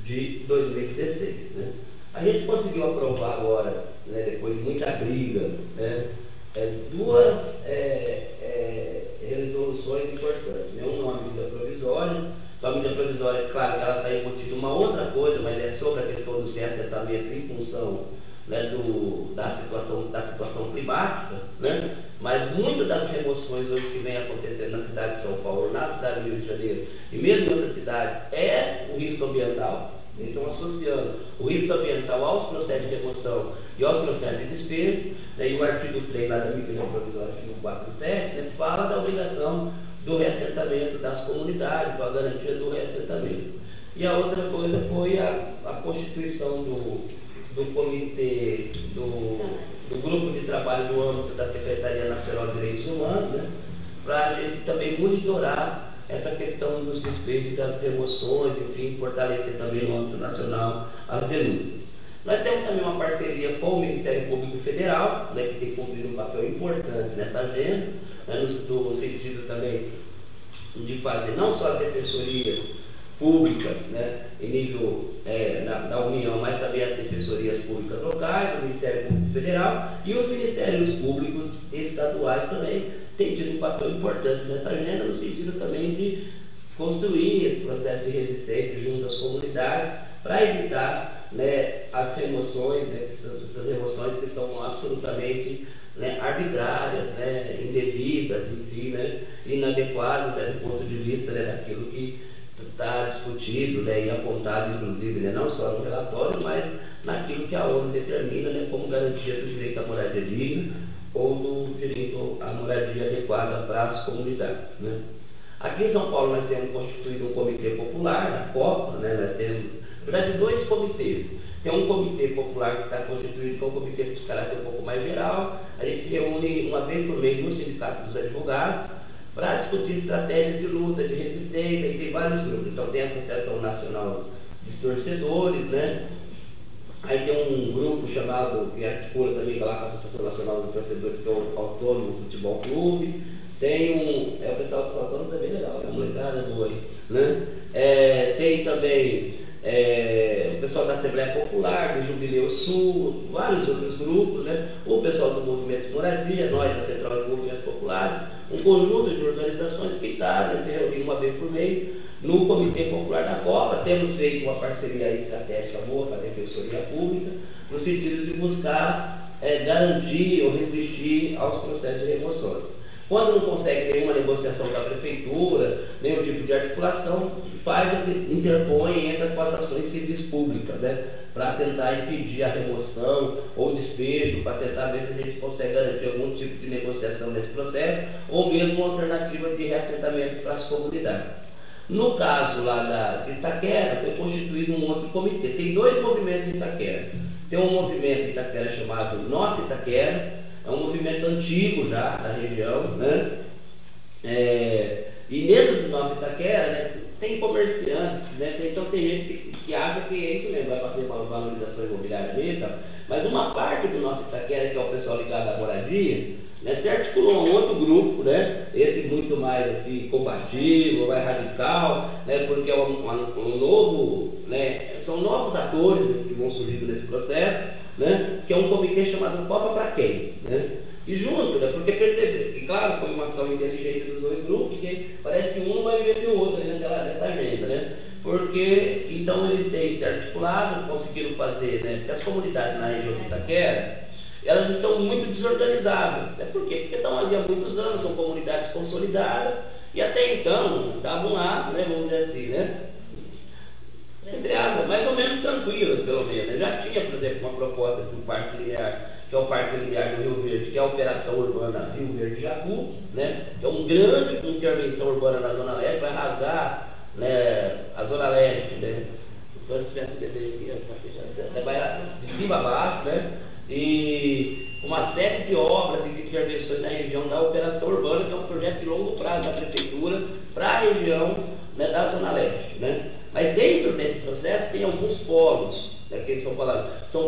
Speaker 4: de 2016. Né. A gente conseguiu aprovar agora, né, depois de muita briga, né, duas resoluções importantes. Né, uma medida provisória. A medida provisória, claro que ela está embutida uma outra coisa, mas é sobre a questão dos reassentamentos em função, né, da situação climática, né? Mas muitas das remoções hoje que vem acontecendo na cidade de São Paulo, na cidade do Rio de Janeiro e mesmo em outras cidades, é o risco ambiental. Eles estão associando o risco ambiental aos processos de remoção e aos processos de despejo, né? E o artigo 3 lá da medida provisória 547, né, fala da obrigação do reassentamento das comunidades, para a garantia do reassentamento. E a outra coisa foi a constituição do comitê, do grupo de trabalho no âmbito da Secretaria Nacional de Direitos Humanos, né, para a gente também monitorar essa questão dos despejos, das remoções, enfim, fortalecer também no âmbito nacional as denúncias. Nós temos também uma parceria com o Ministério Público Federal, né, que tem cumprido um papel importante nessa agenda, né, no sentido também de fazer não só as defensorias públicas, né, em nível da União, mas também as defensorias públicas locais, o Ministério Público Federal e os Ministérios Públicos estaduais também têm tido um papel importante nessa agenda, no sentido também de construir esse processo de resistência junto às comunidades para evitar, né, as remoções, né, essas remoções que são absolutamente, né, arbitrárias, né, indevidas, enfim, né, inadequadas, né, do ponto de vista, né, daquilo que está discutido, né, e apontado, inclusive, né, não só no relatório, mas naquilo que a ONU determina, né, como garantia do direito à moradia digna ou do direito à moradia adequada para as comunidades, né. Aqui em São Paulo nós temos constituído um comitê popular, a COPA, né, nós temos, na verdade, 2 comitês. Tem um comitê popular que está constituído, que é um comitê de caráter um pouco mais geral. A gente se reúne uma vez por mês no Sindicato dos Advogados para discutir estratégia de luta, de resistência, e tem vários grupos. Então tem a Associação Nacional dos Torcedores, né? Aí tem um grupo chamado, que articula também lá com a Associação Nacional dos Torcedores, que é o Autônomo Futebol Clube. Tem o pessoal do Autônomo também legal, é uma molecada boa aí, né? Tem também o pessoal da Assembleia Popular, do Jubileu Sul, vários outros grupos, né? O pessoal do Movimento de Moradia, nós da Central de Movimentos Populares, um conjunto de organizações que está se reunindo uma vez por mês no Comitê Popular da Copa. Temos feito uma parceria estratégica boa com a Defensoria Pública, no sentido de buscar garantir ou resistir aos processos de remoções. Quando não consegue nenhuma negociação da prefeitura, nenhum tipo de articulação, interpõe e entra com as ações civis públicas, né, para tentar impedir a remoção ou despejo, para tentar ver se a gente consegue garantir algum tipo de negociação nesse processo, ou mesmo uma alternativa de reassentamento para as comunidades. No caso lá de Itaquera, foi constituído um outro comitê. Tem 2 movimentos em Itaquera. Tem um movimento em Itaquera chamado Nossa Itaquera, é um movimento antigo já da região, né? E dentro do Nosso Itaquera, né, tem comerciantes, né? Então tem gente que acha que é isso mesmo, vai fazer uma valorização imobiliária mesmo, tá? Mas uma parte do Nosso Itaquera, que é o pessoal ligado à moradia, né, se articulou um outro grupo, né? Esse muito mais assim, combativo, mais radical, né? Porque é um novo, né? São novos atores que vão surgindo nesse processo, né, que é um comitê chamado Copa para Quem, né? E junto, né, porque perceber, e claro, foi uma ação inteligente dos 2 grupos, que parece que um não vai viver sem o outro nessa agenda, né? Porque então eles têm se articulado, conseguiram fazer, né? Porque as comunidades na região de Itaquera, elas estão muito desorganizadas, né? Por quê? Porque estão ali há muitos anos, são comunidades consolidadas, e até então estavam lá, né, vamos dizer assim, né, entre aspas, mais ou menos tranquilas, pelo menos. Já tinha, por exemplo, uma proposta do Parque Linear, que é o Parque Linear do Rio Verde, que é a Operação Urbana Rio Verde Jacu, né, que é uma grande intervenção urbana na Zona Leste, vai rasgar, né, a Zona Leste, né, as crianças aqui, vai de cima a baixo, né, e uma série de obras e de intervenções na região da Operação Urbana, que é um projeto de longo prazo da Prefeitura para a região, né, da Zona Leste, né. Mas dentro desse processo tem alguns polos, né, que são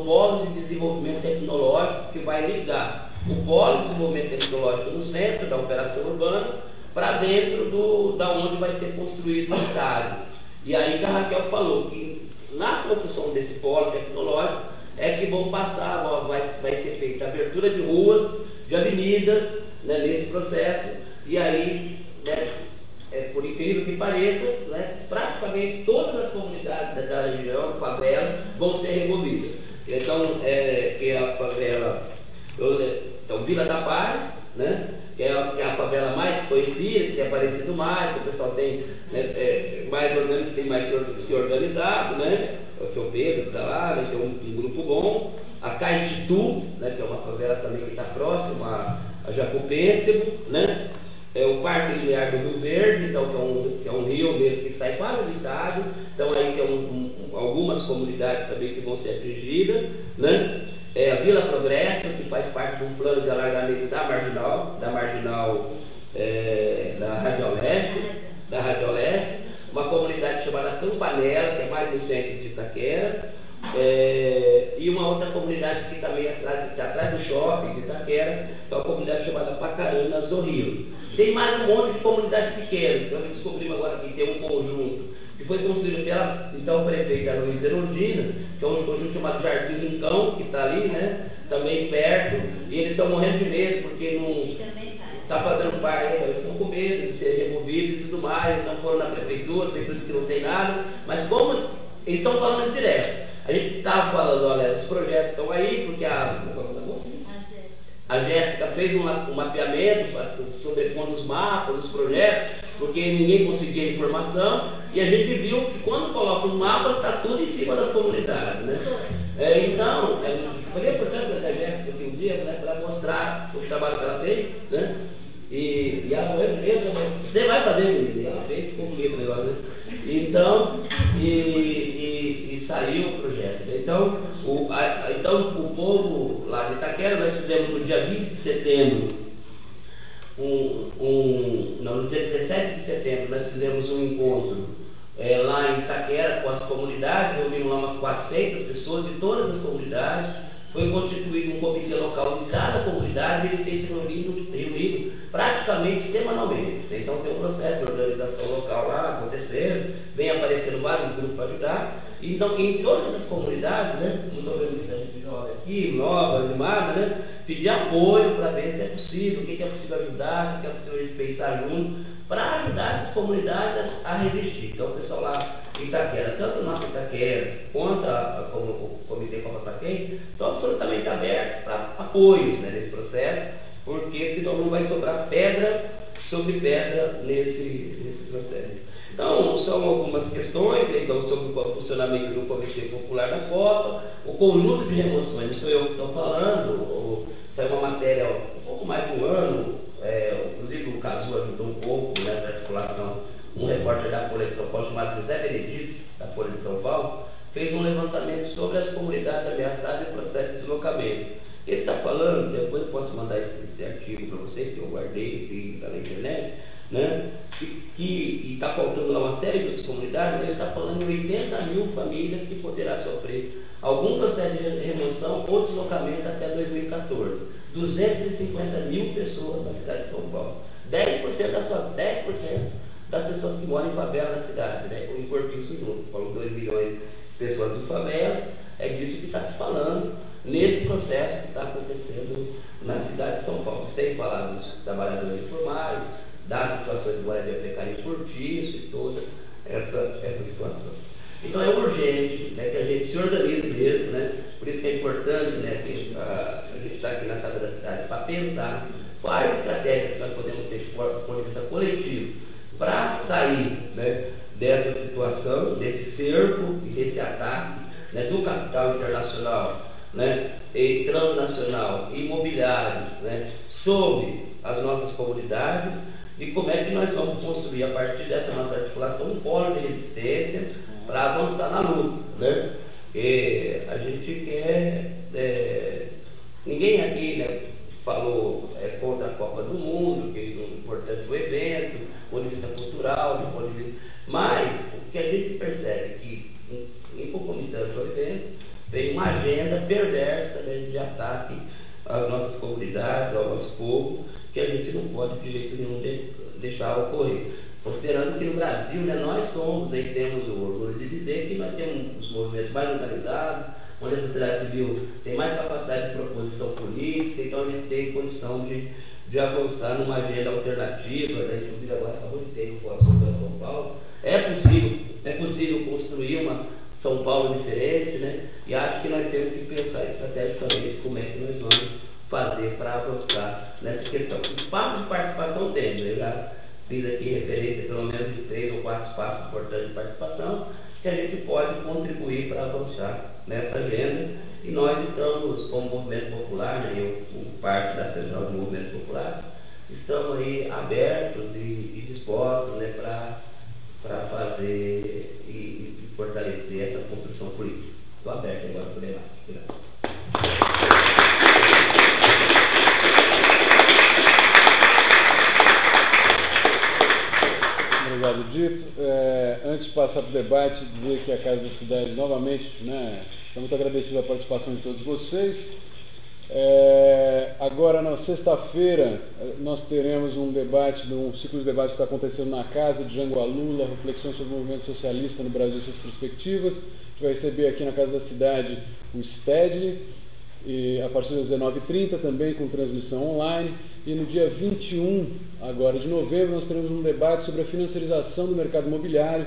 Speaker 4: polos de desenvolvimento tecnológico que vai ligar o polo de desenvolvimento tecnológico no centro da operação urbana para dentro da onde vai ser construído o estádio. E aí que a Raquel falou que na construção desse polo tecnológico é que vão passar, vai ser feita a abertura de ruas, de avenidas, né, nesse processo, e aí, né, por incrível que pareça, né, praticamente todas as comunidades daquela região, favela, vão ser removidas. Então, que é a favela, então, Vila da Paz, né, que é a favela mais conhecida, que tem aparecido mais, que o pessoal tem, né, tem mais se organizado, né, o seu Pedro está lá, né, tem um grupo bom. A Caetitu, né, que é uma favela também que está próxima a Jacopêssego, né. o Parque Linear do Rio Verde, então, que é um rio mesmo que sai quase do estádio, então aí tem algumas comunidades também que vão ser atingidas, né? A Vila Progresso, que faz parte de um plano de alargamento da Marginal da Rádio Leste, uma comunidade chamada Campanella, que é mais no centro de Itaquera, e uma outra comunidade que também é atrás do shopping de Itaquera, que é uma comunidade chamada Pacarana Zorrilo. Tem mais um monte de comunidade pequena, então descobrimos agora que tem um conjunto que foi construído pela então prefeita Luísa Erundina, que é um conjunto chamado Jardim Rincão, que está ali, né, também perto, e eles estão morrendo de medo, porque não está fazendo parte, eles estão com medo de ser removidos e tudo mais, então foram na prefeitura disse que não tem nada, mas como eles estão falando isso direto, a gente estava falando, olha, os projetos estão aí, porque a Jéssica fez um mapeamento sobrepondo os mapas, os projetos, porque ninguém conseguia informação, e a gente viu que quando coloca os mapas, está tudo em cima das comunidades, né? Então, foi importante a Jéssica aqui um dia, né, para mostrar o trabalho que ela fez, né? E ela falou mesmo, você vai fazer, menina? Ela fez, ficou bonito o negócio, né? Então, e saiu o projeto. Então, o povo lá de Itaquera, nós fizemos no dia 20 de setembro, no dia 17 de setembro, nós fizemos um encontro lá em Itaquera com as comunidades, reunimos lá umas 400 pessoas de todas as comunidades. Foi constituído um comitê local de cada comunidade, e eles têm se reunido praticamente semanalmente. Então tem um processo de organização local lá acontecendo, vem aparecendo vários grupos para ajudar. Então em todas as comunidades, né, muito bem, a gente joga aqui, nova, animada, né, pedir apoio para ver se é possível, o que é possível ajudar, o que é possível a gente pensar junto, para ajudar essas comunidades a resistir. Então o pessoal lá em Itaquera, tanto o nosso Itaquera quanto o Comitê Copa Taquém, estão absolutamente abertos para apoios, né, nesse processo, porque senão não vai sobrar pedra sobre pedra nesse processo. Então, são algumas questões, né, então, sobre o funcionamento do Comitê Popular da Copa, o conjunto de remoções, isso sou eu que estou falando, saiu uma matéria há um pouco mais de um ano, inclusive o Cazu ajudou um pouco nessa articulação, um repórter da Folha de São Paulo chamado José Benedito, da Folha de São Paulo, fez um levantamento sobre as comunidades ameaçadas e processo de deslocamento. Ele está falando, depois eu posso mandar esse artigo para vocês, que eu guardei, está na internet, né? E está faltando lá uma série de outras comunidades, mas ele está falando em 80 mil famílias que poderá sofrer algum processo de remoção ou deslocamento até 2014. 250 mil pessoas na cidade de São Paulo. 10% das pessoas que moram em favela na cidade, né? Em Cortiço junto, falou 2 milhões de pessoas em favela, é disso que está se falando nesse processo que está acontecendo na cidade de São Paulo, sem falar dos trabalhadores informais, das situações de moradia precária em Cortiço e toda essa situação. Então é urgente, né, que a gente se organize mesmo, né? Por isso que é importante, né, que a gente está aqui na Casa da Cidade para pensar quais estratégias que nós podemos ter do ponto de vista coletivo para sair, né, dessa situação, desse cerco e desse ataque, né, do capital internacional, né, e transnacional, imobiliário, né, sobre as nossas comunidades, e como é que nós vamos construir a partir dessa nossa articulação um polo de resistência para avançar na luta, né? E a gente quer, ninguém aqui, né, falou contra a Copa do Mundo, que é importante o evento, do ponto de vista cultural, do ponto de vista, mas o que a gente percebe é que em concomitante ao evento vem uma agenda perversa, né, de ataque às nossas comunidades, ao nosso povo, que a gente não pode de jeito nenhum deixar ocorrer. Considerando que no Brasil, né, nós somos, né, temos o orgulho de dizer que nós temos os movimentos mais organizados, onde a sociedade civil tem mais capacidade de proposição política, então a gente tem condição de avançar numa agenda alternativa, né, inclusive agora acabou de ter o Fórum Social São Paulo. É possível construir uma São Paulo diferente, né, e acho que nós temos que pensar estrategicamente como é que nós vamos fazer para avançar nessa questão. Espaço de participação tem, né? Eu já fiz aqui referência pelo menos de 3 ou 4 espaços importantes de participação que a gente pode contribuir para avançar nessa agenda, e nós estamos, como Movimento Popular, né, eu como parte da Central do Movimento Popular, estamos aí abertos e dispostos, né, para fazer e fortalecer essa construção política. Estou aberto agora para o debate. Obrigado.
Speaker 3: Obrigado, Dito. Antes de passar para o debate, dizer que a Casa da Cidade, novamente, né, estou muito agradecido à participação de todos vocês. Agora, na sexta-feira, nós teremos um ciclo de debates que está acontecendo na Casa de Jango Alula, reflexões sobre o movimento socialista no Brasil e suas perspectivas. A gente vai receber aqui na Casa da Cidade o Stedley, e a partir das 19h30 também com transmissão online. E no dia 21 agora de novembro nós teremos um debate sobre a financiarização do mercado imobiliário,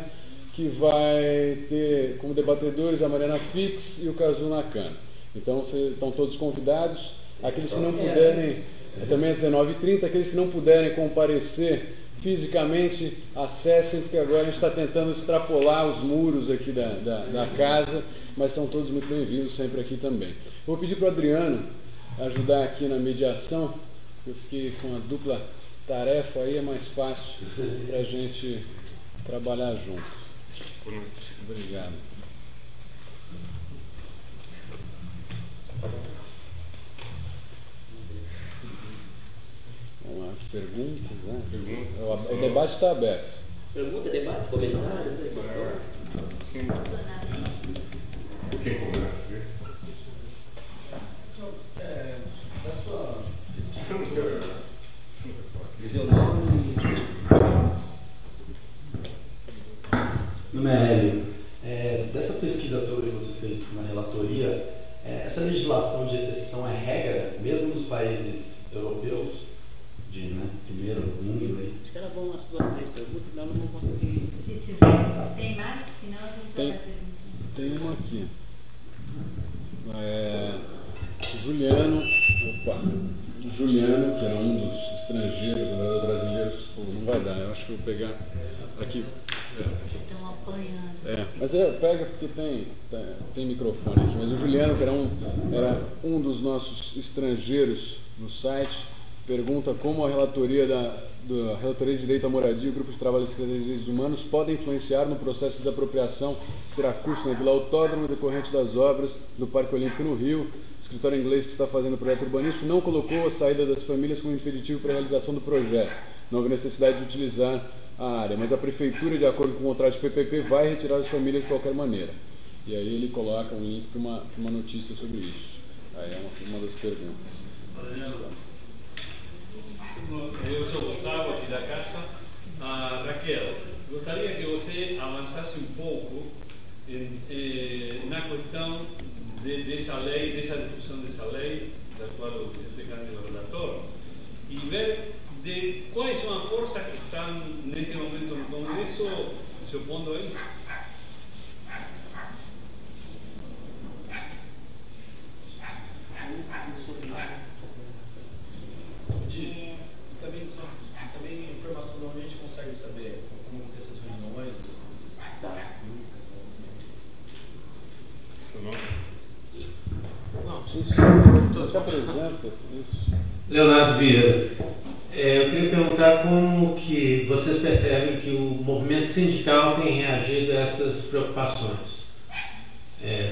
Speaker 3: que vai ter como debatedores a Mariana Fix e o Kazu Nakano. Então estão todos convidados. Aqueles que não puderem, também às 19h30, aqueles que não puderem comparecer fisicamente, acessem, porque agora a gente está tentando extrapolar os muros aqui da casa, mas são todos muito bem-vindos sempre aqui também. Vou pedir para o Adriano ajudar aqui na mediação. Eu fiquei com a dupla tarefa, aí é mais fácil para a gente trabalhar junto. Obrigado. Vamos lá, perguntas, né? O debate está aberto.
Speaker 4: Pergunta, debate, comentários.
Speaker 5: Quem começa?
Speaker 6: Da sua pesquisa,
Speaker 4: Seu nome?
Speaker 6: Meu nome é Hélio. Dessa pesquisa toda que você fez na relatoria, essa legislação de exceção é regra, mesmo nos países europeus, de primeiro mundo? Aí?
Speaker 2: Acho que era bom as 2, 3 perguntas, senão eu não vou conseguir.
Speaker 1: Se tiver, tem mais? Senão a gente já vai perguntar.
Speaker 3: Tem uma aqui. Juliano, que era um dos estrangeiros, brasileiros, não vai dar, eu acho que eu vou pegar aqui.
Speaker 1: Estão apanhando.
Speaker 3: Mas pega porque tem microfone aqui. Mas o Juliano, que era um dos nossos estrangeiros no site, pergunta como a relatoria de Direito à Moradia e o Grupo de Trabalho da Secretaria de Direitos Humanos podem influenciar no processo de desapropriação que terá curso na Vila Autódromo decorrente das obras do Parque Olímpico no Rio. O escritório inglês que está fazendo o projeto urbanístico não colocou a saída das famílias como impeditivo para a realização do projeto. Não houve necessidade de utilizar a área, mas a Prefeitura, de acordo com o contrato de PPP, vai retirar as famílias de qualquer maneira. E aí ele coloca um link para uma notícia sobre isso. Aí é uma das perguntas.
Speaker 7: Eu sou Gustavo, aqui da casa. Raquel, gostaria que você avançasse um pouco na questão dessa lei, dessa discussão dessa lei, da qual o vice-presidente é o relator, e ver de quais são as forças que estão neste momento no Congresso se opondo a isso.
Speaker 6: Também informação de onde a gente consegue saber como acontecem as reuniões,
Speaker 3: Isso se apresenta. Isso.
Speaker 8: Leonardo Vieira, eu queria perguntar como que vocês percebem que o movimento sindical tem reagido a essas preocupações,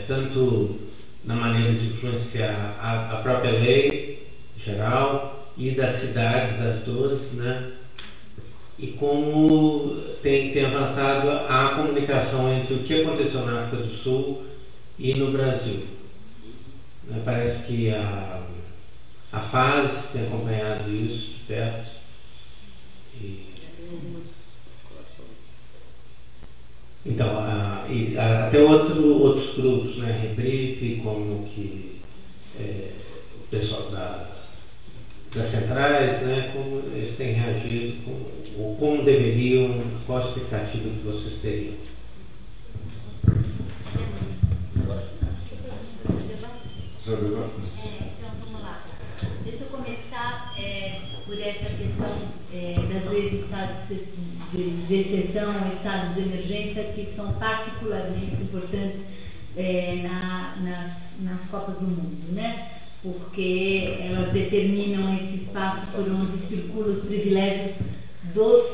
Speaker 8: tanto na maneira de influenciar a própria lei geral e das cidades, das duas, né? E como tem avançado a comunicação entre o que aconteceu na África do Sul e no Brasil. Parece que a FAS tem acompanhado isso de perto. Então, até outros grupos, né, Rebrief, como que o pessoal das centrais, né, como eles têm reagido, ou como deveriam, qual a expectativa que vocês teriam?
Speaker 1: Então, vamos lá. Deixa eu começar por essa questão das leis de estado de exceção e estado de emergência, que são particularmente importantes nas Copas do Mundo, né? porque elas determinam esse espaço por onde circulam os privilégios dos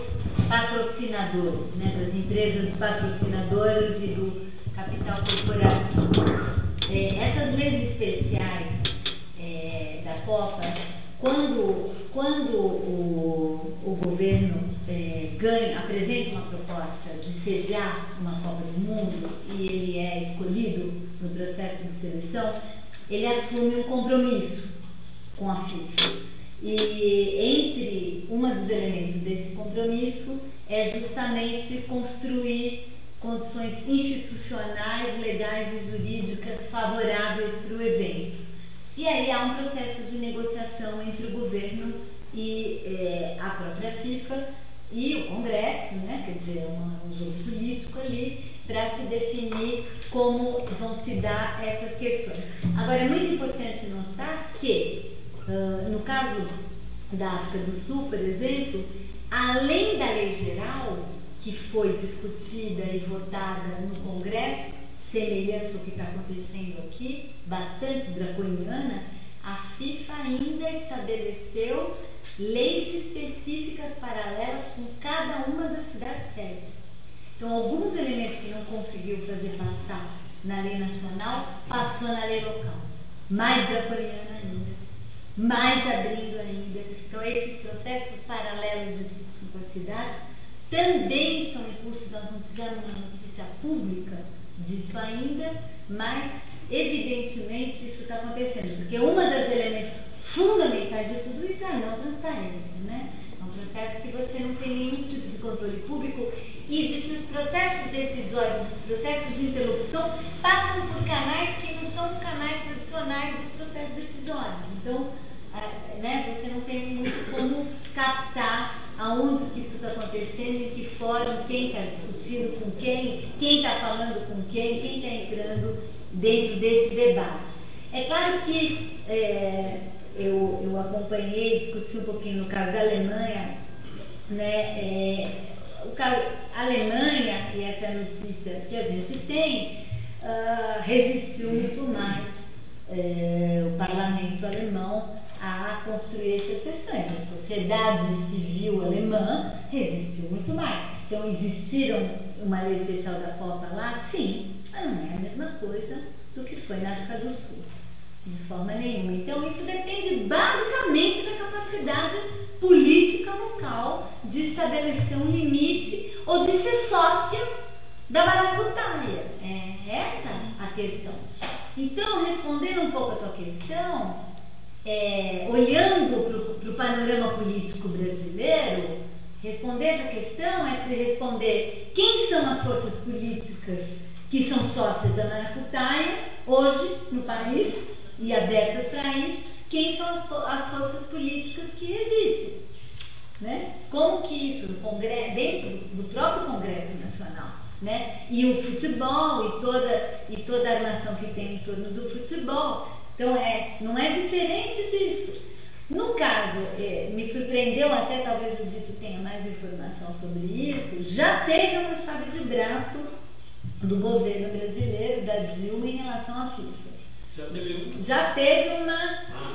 Speaker 1: patrocinadores, né, das empresas patrocinadoras e do capital corporativo. Essas leis especiais da Copa, quando o governo apresenta uma proposta de sediar uma Copa do Mundo e ele é escolhido no processo de seleção, ele assume um compromisso com a FIFA. E um dos elementos desse compromisso é justamente construir condições institucionais, legais e jurídicas favoráveis para o evento. E aí há um processo de negociação entre o governo e a própria FIFA e o Congresso, né? Quer dizer, um jogo político ali, para se definir como vão se dar essas questões. Agora, é muito importante notar que, no caso da África do Sul, por exemplo, além da lei geral, que foi discutida e votada no Congresso, semelhante ao que está acontecendo aqui, bastante draconiana, a FIFA ainda estabeleceu leis específicas paralelas com cada uma das cidades-sede. Então, alguns elementos que não conseguiu fazer passar na lei nacional, passou na lei local. Mais draconiana ainda, mais abrindo ainda. Então, esses processos paralelos de discussão com as cidades também estão em curso. Nós não tivemos uma notícia pública disso ainda, mas evidentemente isso está acontecendo, porque um dos elementos fundamentais de tudo isso é a não transparência, né? É um processo que você não tem nenhum tipo de controle público e de que os processos decisórios, os processos de interlocução passam por canais que não são os canais tradicionais dos processos decisórios. Então, né, você não tem muito como captar aonde que isso está acontecendo, em que fórum, quem está discutindo com quem está falando com quem está entrando dentro desse debate. É claro que eu acompanhei, discuti um pouquinho no caso da Alemanha, né, a Alemanha, e essa é a notícia que a gente tem, resistiu muito mais o parlamento alemão a construir essas sessões. A sociedade civil alemã resistiu muito mais. Então, existiram uma lei especial da Copa lá? Sim, mas não é a mesma coisa do que foi na África do Sul, de forma nenhuma. Então, isso depende basicamente da capacidade política local de estabelecer um limite ou de ser sócia da maracutaia. É essa a questão. Então, respondendo um pouco a tua questão, olhando para o panorama político brasileiro, responder essa questão é de responder quem são as forças políticas que são sócias da maracutaia hoje no país e abertas para isso, quem são as forças políticas que existem, né? Como que isso no Congresso, dentro do próprio Congresso Nacional, né? E o futebol e toda a armação que tem em torno do futebol. Então, não é diferente disso. No caso, me surpreendeu, até talvez o Dito tenha mais informação sobre isso, já teve uma chave de braço do governo brasileiro, da Dilma, em relação à FIFA. Já teve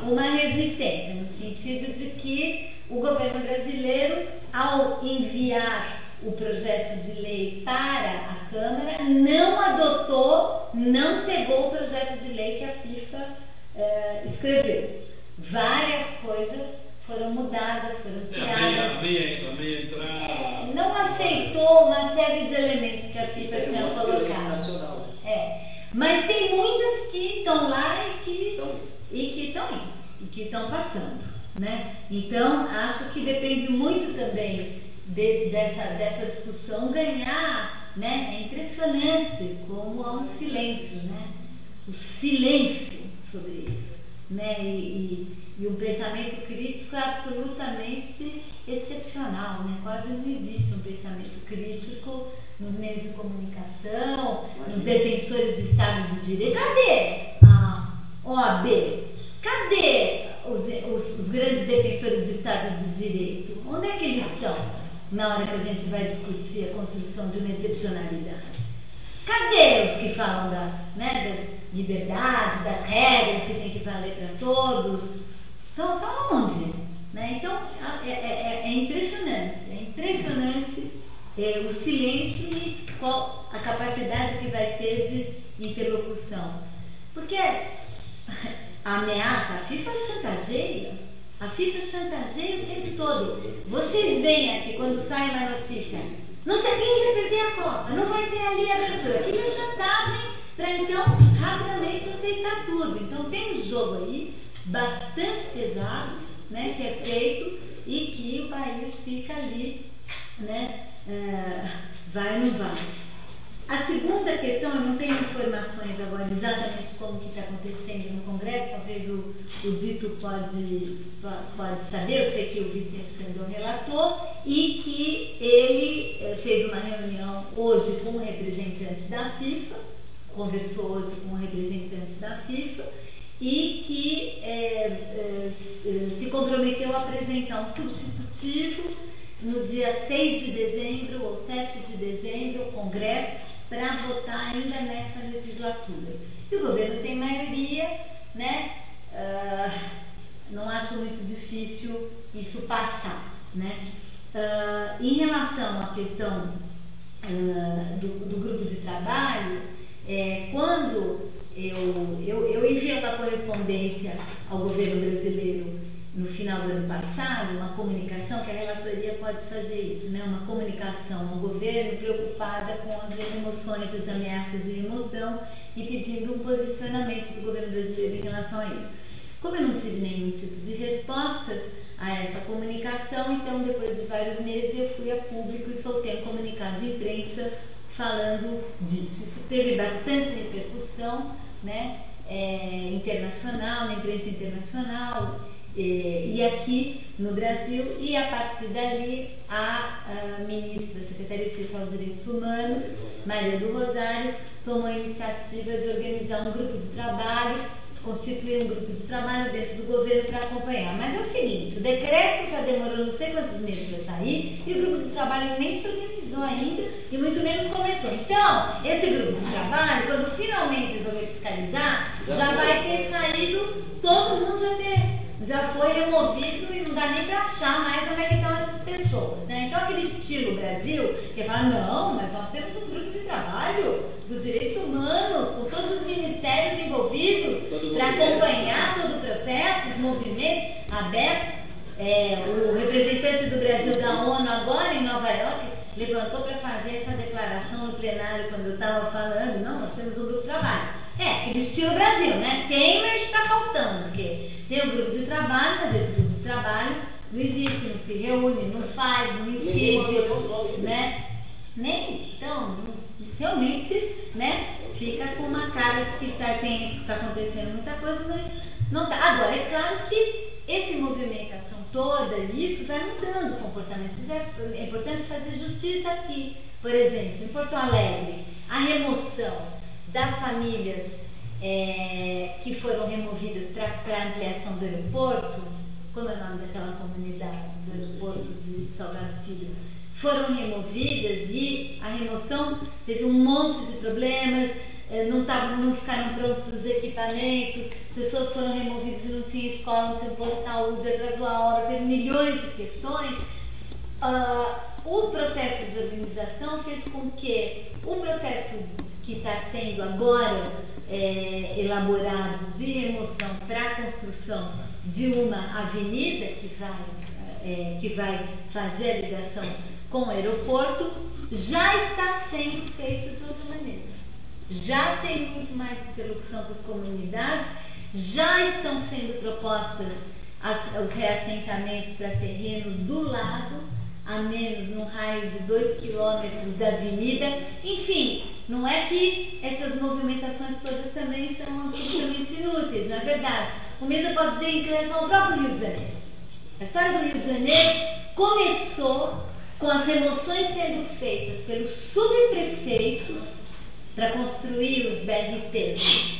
Speaker 1: uma resistência, no sentido de que o governo brasileiro, ao enviar o projeto de lei para a Câmara, não pegou o projeto de lei que a FIFA escreveu. Várias coisas foram mudadas, foram tiradas. Não aceitou uma série de elementos que a FIFA tinha colocado. Mas tem muitas que estão lá e que estão passando, né? Então, acho que depende muito também dessa discussão ganhar, né? É impressionante como há um silêncio, né? O silêncio sobre isso, né? E um pensamento crítico é absolutamente excepcional, né? Quase não existe um pensamento crítico nos meios de comunicação, nos defensores do Estado de Direito. Cadê a OAB? Cadê os grandes defensores do Estado de Direito? Onde é que eles estão na hora que a gente vai discutir a construção de uma excepcionalidade? Cadê os que falam liberdade, das regras que tem que valer para todos. Então, tá onde? Né? Então, é impressionante o silêncio e qual a capacidade que vai ter de interlocução. Porque a ameaça, a FIFA chantageia o tempo todo. Vocês veem aqui, quando sai uma notícia, não sei quem vai perder a Copa, não vai ter ali a abertura. Aquilo é chantagem para então rapidamente aceitar tudo. Então tem um jogo aí bastante pesado, né, que é feito e que o país fica ali, né, vai ou não vai. A segunda questão, eu não tenho informações agora exatamente como que está acontecendo no Congresso, talvez o Dito pode saber, eu sei que o Vicente Candor relatou, e que ele fez uma reunião hoje com o representante da FIFA, conversou hoje com o representante da FIFA, e que se comprometeu a apresentar um substitutivo no dia 6 de dezembro ou 7 de dezembro, o Congresso, para votar ainda nessa legislatura. E o governo tem maioria, né? Não acho muito difícil isso passar, né? Em relação à questão do grupo de trabalho, quando eu enviei uma correspondência ao governo brasileiro no final do ano passado, uma comunicação, que a relatoria pode fazer isso, né? Uma comunicação ao governo preocupada com as remoções, as ameaças de remoção e pedindo um posicionamento do governo brasileiro em relação a isso. Como eu não tive nenhum tipo de resposta a essa comunicação, então depois de vários meses eu fui a público e soltei um comunicado de imprensa falando disso. Isso teve bastante repercussão, né? Internacional, na imprensa internacional, e aqui no Brasil, e a partir dali a ministra, Secretaria Especial de Direitos Humanos, Maria do Rosário, tomou a iniciativa de organizar um grupo de trabalho, constituir um grupo de trabalho dentro do governo para acompanhar. Mas é o seguinte, o decreto já demorou não sei quantos meses para sair, e o grupo de trabalho nem se organizou ainda, e muito menos começou. Então, esse grupo de trabalho, quando finalmente resolver fiscalizar, já vai ter saído, todo mundo já foi removido e não dá nem para achar mais onde é que estão essas pessoas, né? Então aquele estilo Brasil, que fala, não, mas nós temos um grupo de trabalho dos direitos humanos, com todos os ministérios envolvidos, para acompanhar todo o processo, os movimentos abertos. O representante do Brasil da ONU agora em Nova York levantou para fazer essa declaração no plenário quando eu estava falando, não, nós temos um grupo de trabalho. Aquele estilo Brasil, né? Tem, mas está faltando, porque tem um grupo de trabalho, mas esse grupo de trabalho não existe, não se reúne, não faz, não incide, né? Então, realmente, né? Fica com uma cara de que está acontecendo muita coisa, mas não está. Agora, é claro que essa movimentação toda, isso vai mudando o comportamento. Isso é importante fazer justiça aqui. Por exemplo, em Porto Alegre, a remoção das famílias que foram removidas para a ampliação do aeroporto, como é o nome daquela comunidade do aeroporto de Salgado Filho, foram removidas e a remoção teve um monte de problemas, não ficaram prontos os equipamentos, pessoas foram removidas e não tinha escola, não tinha posto de saúde, atrasou a obra, teve milhões de questões. O processo de organização fez com que o processo que está sendo agora elaborado de remoção para a construção de uma avenida que vai fazer a ligação com o aeroporto, já está sendo feito de outra maneira. Já tem muito mais interlocução com as comunidades, já estão sendo propostas os reassentamentos para terrenos do lado, a menos num raio de 2 quilômetros da avenida. Enfim, não é que essas movimentações todas também são absolutamente inúteis, não é verdade. O mesmo eu posso dizer em relação ao próprio Rio de Janeiro. A história do Rio de Janeiro começou com as remoções sendo feitas pelos subprefeitos para construir os BRTs.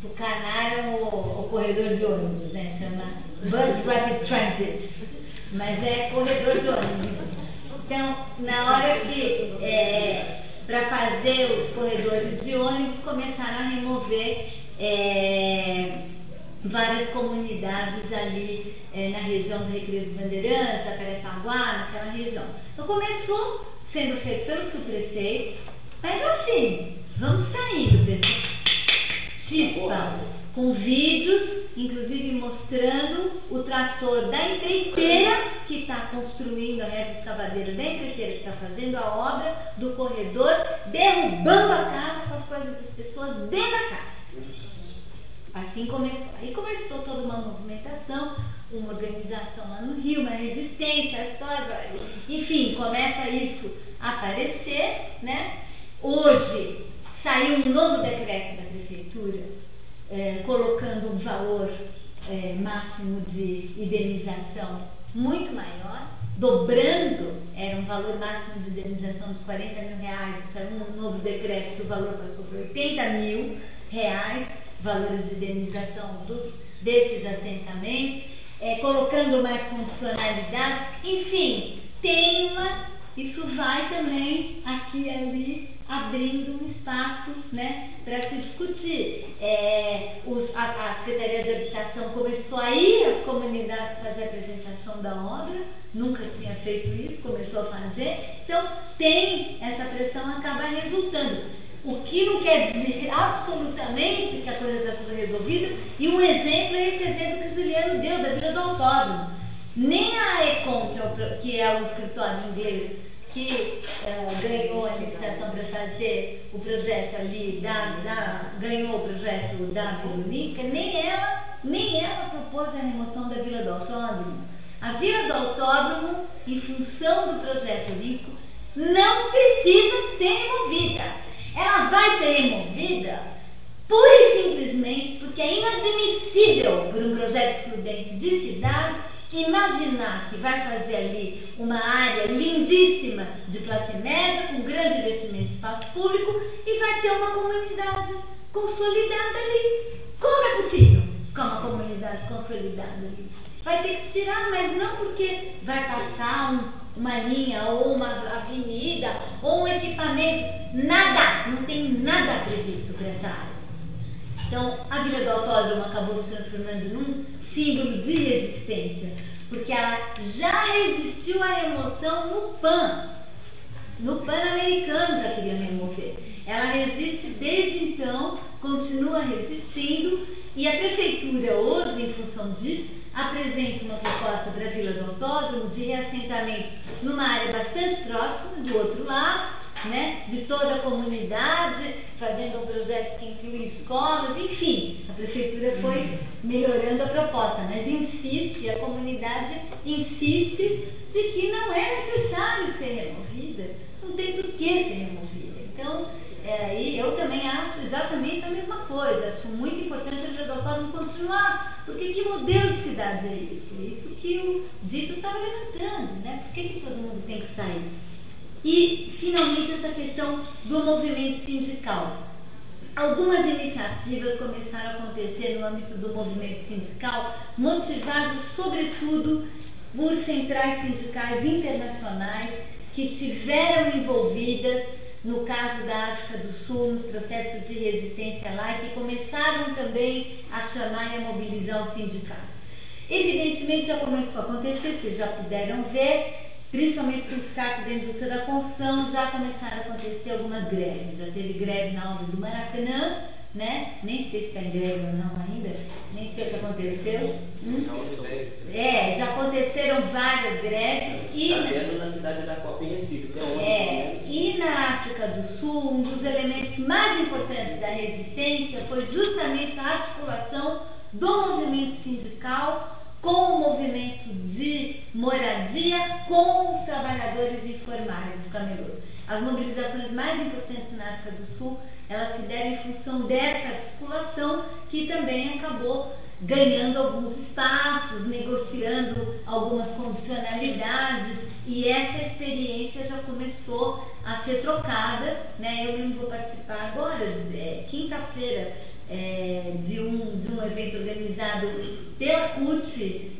Speaker 1: Tucanaram o corredor de ônibus, né? Chama Bus Rapid Transit, mas é corredor de ônibus. Então, na hora que para fazer os corredores de ônibus, começaram a remover várias comunidades ali na região do Recreio dos Bandeirantes, Jacarepaguá, naquela região. Então começou sendo feito pelo subprefeito, mas assim, vamos saindo desse chispa, com vídeos, inclusive mostrando o trator da empreiteira que está construindo a reta escavadeira, da empreiteira que está fazendo a obra do corredor, derrubando a casa com as coisas das pessoas dentro da casa. Assim começou. Aí começou toda uma movimentação, uma organização lá no Rio, uma resistência, a história, enfim, começa isso a aparecer, né? Hoje saiu um novo decreto da prefeitura colocando um valor máximo de indenização muito maior, dobrando, era um valor máximo de indenização de R$40 mil, saiu um novo decreto que o valor passou para R$80 mil, valores de indenização desses assentamentos, colocando mais condicionalidades, enfim, isso vai também aqui e ali abrindo um espaço, né, para se discutir. A Secretaria de Habitação começou a ir às comunidades fazer a apresentação da obra, nunca tinha feito isso, começou a fazer, então essa pressão acaba resultando. O que não quer dizer absolutamente que a coisa está tudo resolvida, e um exemplo é esse exemplo que o Juliano deu, da Vila do Autódromo. Nem a Econ, que é o escritório inglês, que ganhou a licitação para fazer o projeto ali, ganhou o projeto da Vila Olímpica, nem ela propôs a remoção da Vila do Autódromo. A Vila do Autódromo, em função do projeto olímpico, não precisa ser removida. Ela vai ser removida pura e simplesmente porque é inadmissível por um projeto excludente de cidade imaginar que vai fazer ali uma área lindíssima de classe média, com grande investimento em espaço público, e vai ter uma comunidade consolidada ali. Como é possível com uma comunidade consolidada ali? Vai ter que tirar, mas não porque vai passar uma linha ou uma avenida ou um equipamento, nada, não tem nada previsto para essa área. Então, a Vila do Autódromo acabou se transformando num símbolo de resistência, porque ela já resistiu à remoção no PAN. No Pan-Americano já queria remover. Ela resiste desde então, continua resistindo, e a prefeitura hoje, em função disso, apresenta uma proposta para a Vila do Autódromo de reassentamento numa área bastante próxima, do outro lado, né, de toda a comunidade, fazendo um projeto que inclui escolas, enfim, a prefeitura foi melhorando a proposta, mas insiste, a comunidade insiste de que não é necessário ser removida, não tem por que ser removida. Então, e eu também acho exatamente a mesma coisa, acho muito importante a Vila do Autódromo continuar, porque que modelo de cidade é esse? É isso que o Dito estava levantando, né? Por que todo mundo tem que sair? E, finalmente, essa questão do movimento sindical. Algumas iniciativas começaram a acontecer no âmbito do movimento sindical, motivados, sobretudo, por centrais sindicais internacionais que tiveram envolvidas, no caso da África do Sul, nos processos de resistência lá, e que começaram também a chamar e a mobilizar os sindicatos. Evidentemente, já começou a acontecer, vocês já puderam ver, principalmente o Sindicato da Indústria da Construção, já começaram a acontecer algumas greves. Já teve greve na obra do Maracanã, né? Nem sei se está em greve ou não ainda, nem sei o que aconteceu. Já aconteceram várias greves.
Speaker 4: Está vendo na cidade da Copa em Recife.
Speaker 1: E na África do Sul, um dos elementos mais importantes da resistência foi justamente a articulação do movimento sindical com o movimento de moradia, com os trabalhadores informais, os camelôs. As mobilizações mais importantes na África do Sul, elas se deram em função dessa articulação, que também acabou ganhando alguns espaços, negociando algumas condicionalidades, e essa experiência já começou a ser trocada, né? Eu mesmo vou participar agora, quinta-feira, de um evento organizado pela CUT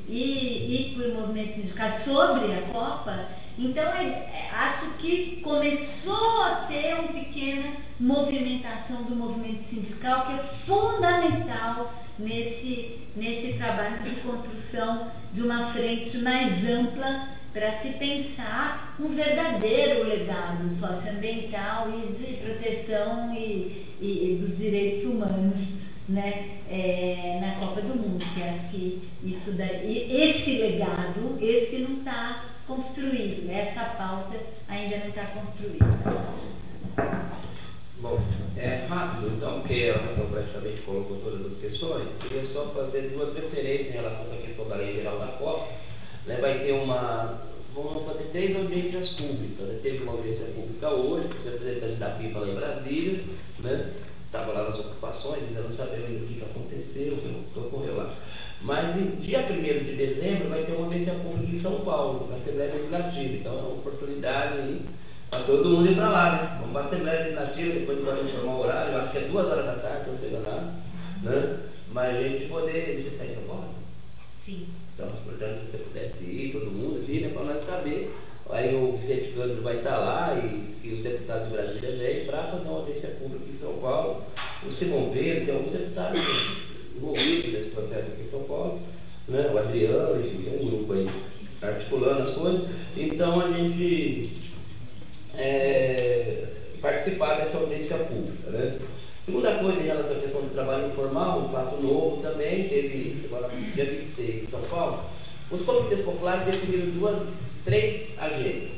Speaker 1: e por movimentos sindicais sobre a Copa, Então, acho que começou a ter uma pequena movimentação do movimento sindical, que é fundamental nesse trabalho de construção de uma frente mais ampla para se pensar um verdadeiro legado socioambiental e de proteção e dos direitos humanos, né, na Copa do Mundo, que acho que isso daí, esse legado, esse não está construído, essa pauta ainda não está construída.
Speaker 4: Bom, é rápido, então, porque ela praticamente colocou todas as questões. Eu queria só fazer duas referências em relação à questão da lei geral da Copa. Né, vai ter vamos fazer 3 audiências públicas. Né? Teve uma audiência pública hoje, com o representante da PIPA lá em Brasília, né? Estava lá nas ocupações, ainda não sabemos o que aconteceu, o que ocorreu lá. Mas no dia 1º de dezembro vai ter uma audiência pública em São Paulo, na Assembleia Legislativa. Então é uma oportunidade aí para todo mundo ir para lá, né? Vamos para a Assembleia Legislativa, depois podemos informar o horário, eu acho que é 2 horas da tarde, se eu não estou enganado, né? Mas a gente poder. Você está em São Paulo?
Speaker 1: Sim.
Speaker 4: Então, portanto, se você pudesse ir, todo mundo, assim, né, para nós saber. Aí o Vicente Cândido vai estar lá e os deputados de Brasília vêm para fazer uma audiência pública em São Paulo. O Simão Verde, tem alguns deputados envolvidos nesse processo aqui em São Paulo, né? O Adriano, enfim, tem um grupo aí articulando as coisas. Então a gente participar dessa audiência pública, né? Segunda coisa, em relação à questão do trabalho informal, um fato novo também, teve semana dia 26 em São Paulo, os comitês populares definiram 3 agendas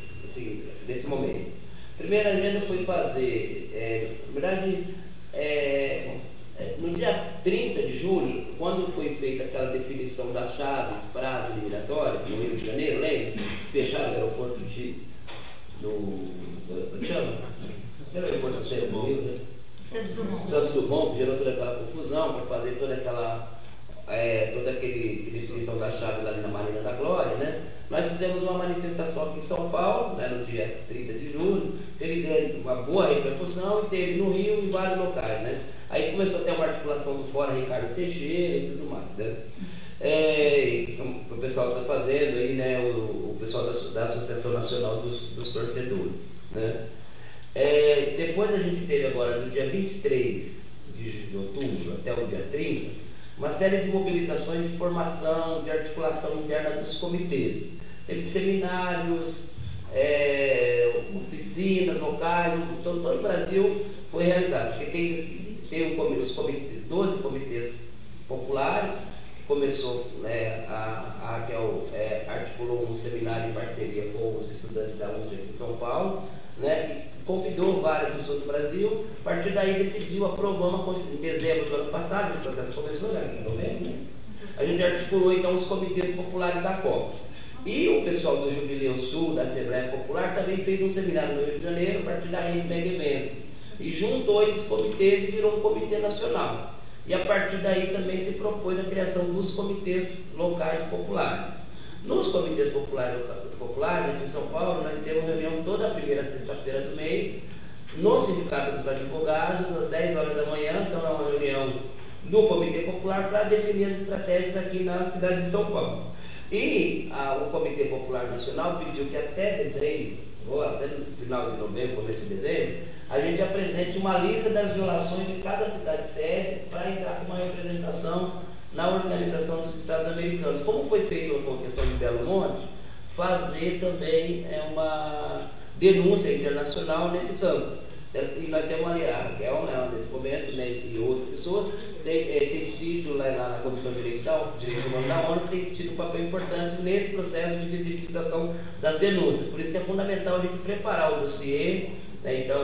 Speaker 4: nesse momento. A primeira agenda foi fazer, na verdade, no dia 30 de julho, quando foi feita aquela definição das chaves para as eliminatórias, no Rio de Janeiro, lembra? Fecharam o aeroporto era o aeroporto do Centro do Rio, né? Santos Dumont, que gerou toda aquela confusão para fazer toda aquela definição das chaves ali na Marina da Glória, né? Nós fizemos uma manifestação aqui em São Paulo, né, no dia 30 de julho, teve uma boa repercussão e teve no Rio e em vários locais, né? Aí começou a ter uma articulação do Fora Ricardo Teixeira e tudo mais, né? Então, o pessoal está fazendo aí, né, o pessoal da Associação Nacional dos Torcedores, né? Depois a gente teve agora, no dia 23 de outubro até o dia 30, uma série de mobilizações de formação, de articulação interna dos comitês. Teve seminários, oficinas locais, todo o Brasil foi realizado. Tem os comitês, 12 comitês populares, que começou, né, a Raquel articulou um seminário em parceria com os estudantes da USP aqui em São Paulo, né, e convidou várias pessoas do Brasil. A partir daí decidiu, aprovamos em dezembro do ano passado, esse processo começou, né, em novembro, né? A gente articulou então os comitês populares da Copa. E o pessoal do Jubileu Sul, da Assembleia Popular, também fez um seminário no Rio de Janeiro, a partir da Rede Mega Eventos. E juntou esses comitês e virou um comitê nacional. E a partir daí também se propôs a criação dos comitês locais populares. Nos comitês populares aqui em São Paulo, nós temos reunião toda a primeira sexta-feira do mês, no Sindicato dos Advogados, às 10 horas da manhã. Então é uma reunião do Comitê Popular para definir as estratégias aqui na cidade de São Paulo. E o Comitê Popular Nacional pediu que até dezembro, ou até no final de novembro, começo de dezembro, a gente apresente uma lista das violações de cada cidade sede para entrar com uma representação na Organização dos Estados Americanos. Como foi feito com a questão de Belo Monte, fazer também uma denúncia internacional nesse campo. E nós temos ali a Raquel, né, nesse momento, né, e outras pessoas, tem tido lá na Comissão de Direitos Humanos da ONU, tem tido um papel importante nesse processo de visibilização das denúncias. Por isso que é fundamental a gente preparar o dossiê, né, então,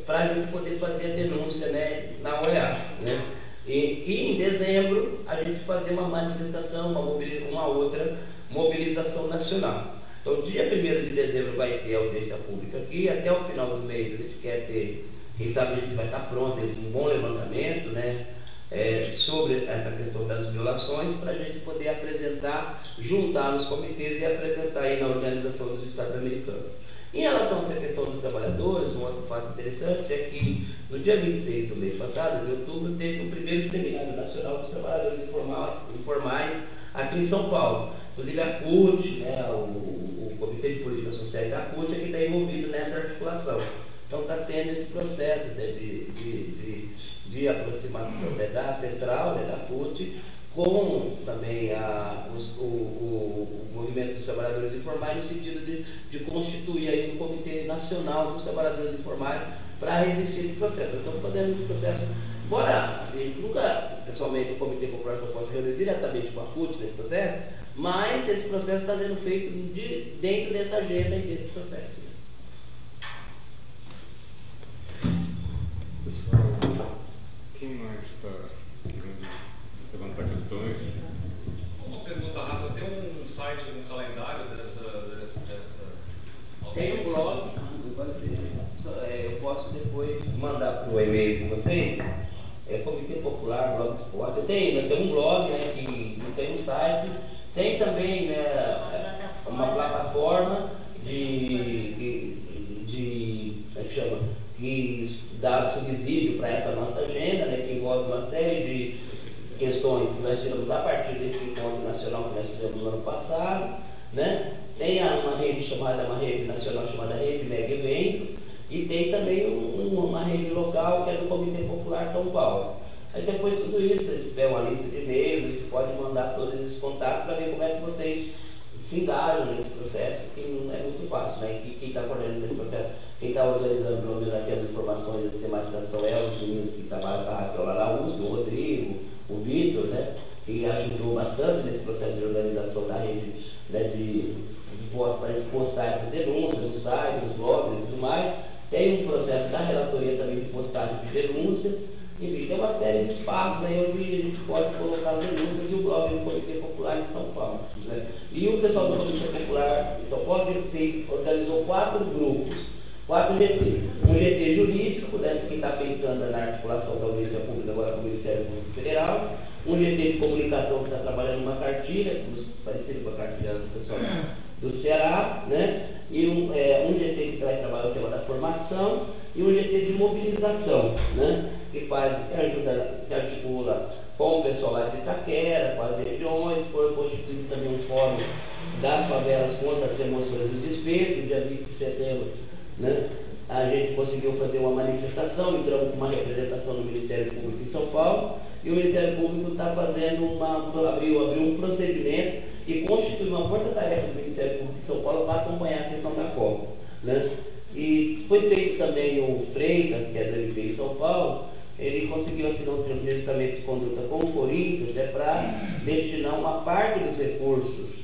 Speaker 4: para a gente poder fazer a denúncia, né, na OEA, né? E em dezembro a gente fazer uma manifestação, uma outra mobilização nacional. Então, dia 1º de dezembro vai ter audiência pública aqui, até o final do mês a gente quer ter, quem sabe a gente vai estar pronto, um bom levantamento, né, sobre essa questão das violações, para a gente poder apresentar, juntar nos comitês e apresentar aí na Organização dos Estados Americanos. Em relação a essa questão dos trabalhadores, um outro fato interessante é que no dia 26 do mês passado, de outubro, teve o primeiro Seminário Nacional dos Trabalhadores Informais aqui em São Paulo. Inclusive a CUT, né, o Comitê Comitê de Políticas Sociais da CUT é que está envolvido nessa articulação. Então está tendo esse processo de aproximação da central, da CUT, com também o movimento dos trabalhadores informais, no sentido de constituir aí um Comitê Nacional dos Trabalhadores Informais para resistir a esse processo. Nós estamos fazendo esse processo, embora assim, a gente nunca, pessoalmente, o Comitê Popular não possa reunir diretamente com a CUT nesse processo, mas esse processo está sendo feito dentro dessa agenda e desse processo.
Speaker 5: Pessoal, quem mais está querendo levantar questões?
Speaker 7: Uma pergunta rápida, tem um site, um calendário dessa...
Speaker 4: Tem um blog, eu posso depois mandar para o e-mail para vocês, Comitê Popular, Blogspot. Nós temos um blog, né, que não tem um site, tem também, né, uma plataforma que dá subsídio para essa nossa agenda, né, que envolve uma série de questões que nós tiramos a partir desse encontro nacional que nós tivemos no ano passado, né? Tem uma rede nacional chamada Rede Mega Eventos, e tem também uma rede local que é do Comitê Popular São Paulo. Aí depois de tudo isso, se tiver uma lista de e-mails, a gente pode mandar todos esses contatos para ver como é que vocês se engajam nesse processo, que não é muito fácil, né? E quem está coordenando esse processo, quem está organizando pelo menos aqui as informações da sistematização é os meninos que trabalham com a Raquel lá na USP, o Rodrigo, o Vitor, né? Que ajudou bastante nesse processo de organização da rede, né, para a gente postar essas denúncias nos sites, nos blogs e tudo mais. Tem um processo da relatoria também de postagem de denúncia. Enfim, tem uma série de espaços aí onde a gente pode colocar as denúncias, e o blog do Comitê Popular de São Paulo. Né? E o pessoal do Comitê Popular de São Paulo organizou 4 grupos, 4 GT. Um GT jurídico, né, quem está pensando na articulação da audiência pública agora com o Ministério Público Federal. Um GT de comunicação que está trabalhando uma cartilha, parecido com a cartilha do pessoal do Ceará, né? E um GT que vai trabalhar o tema da formação, e um GT de mobilização, né? Que articula com o pessoal lá de Itaquera, com as regiões. Foi constituído também um fórum das favelas contra as remoções do despejo, no dia 20 de setembro, né? A gente conseguiu fazer uma manifestação, entramos com uma representação no Ministério Público em São Paulo, e o Ministério Público está fazendo abriu um procedimento e constituiu uma força-tarefa do Ministério Público de São Paulo para acompanhar a questão da Copa, né? E foi feito também o Freitas, que é do MP em São Paulo, ele conseguiu assinar um termo de ajustamento de conduta com o Corinthians, né, para destinar uma parte dos recursos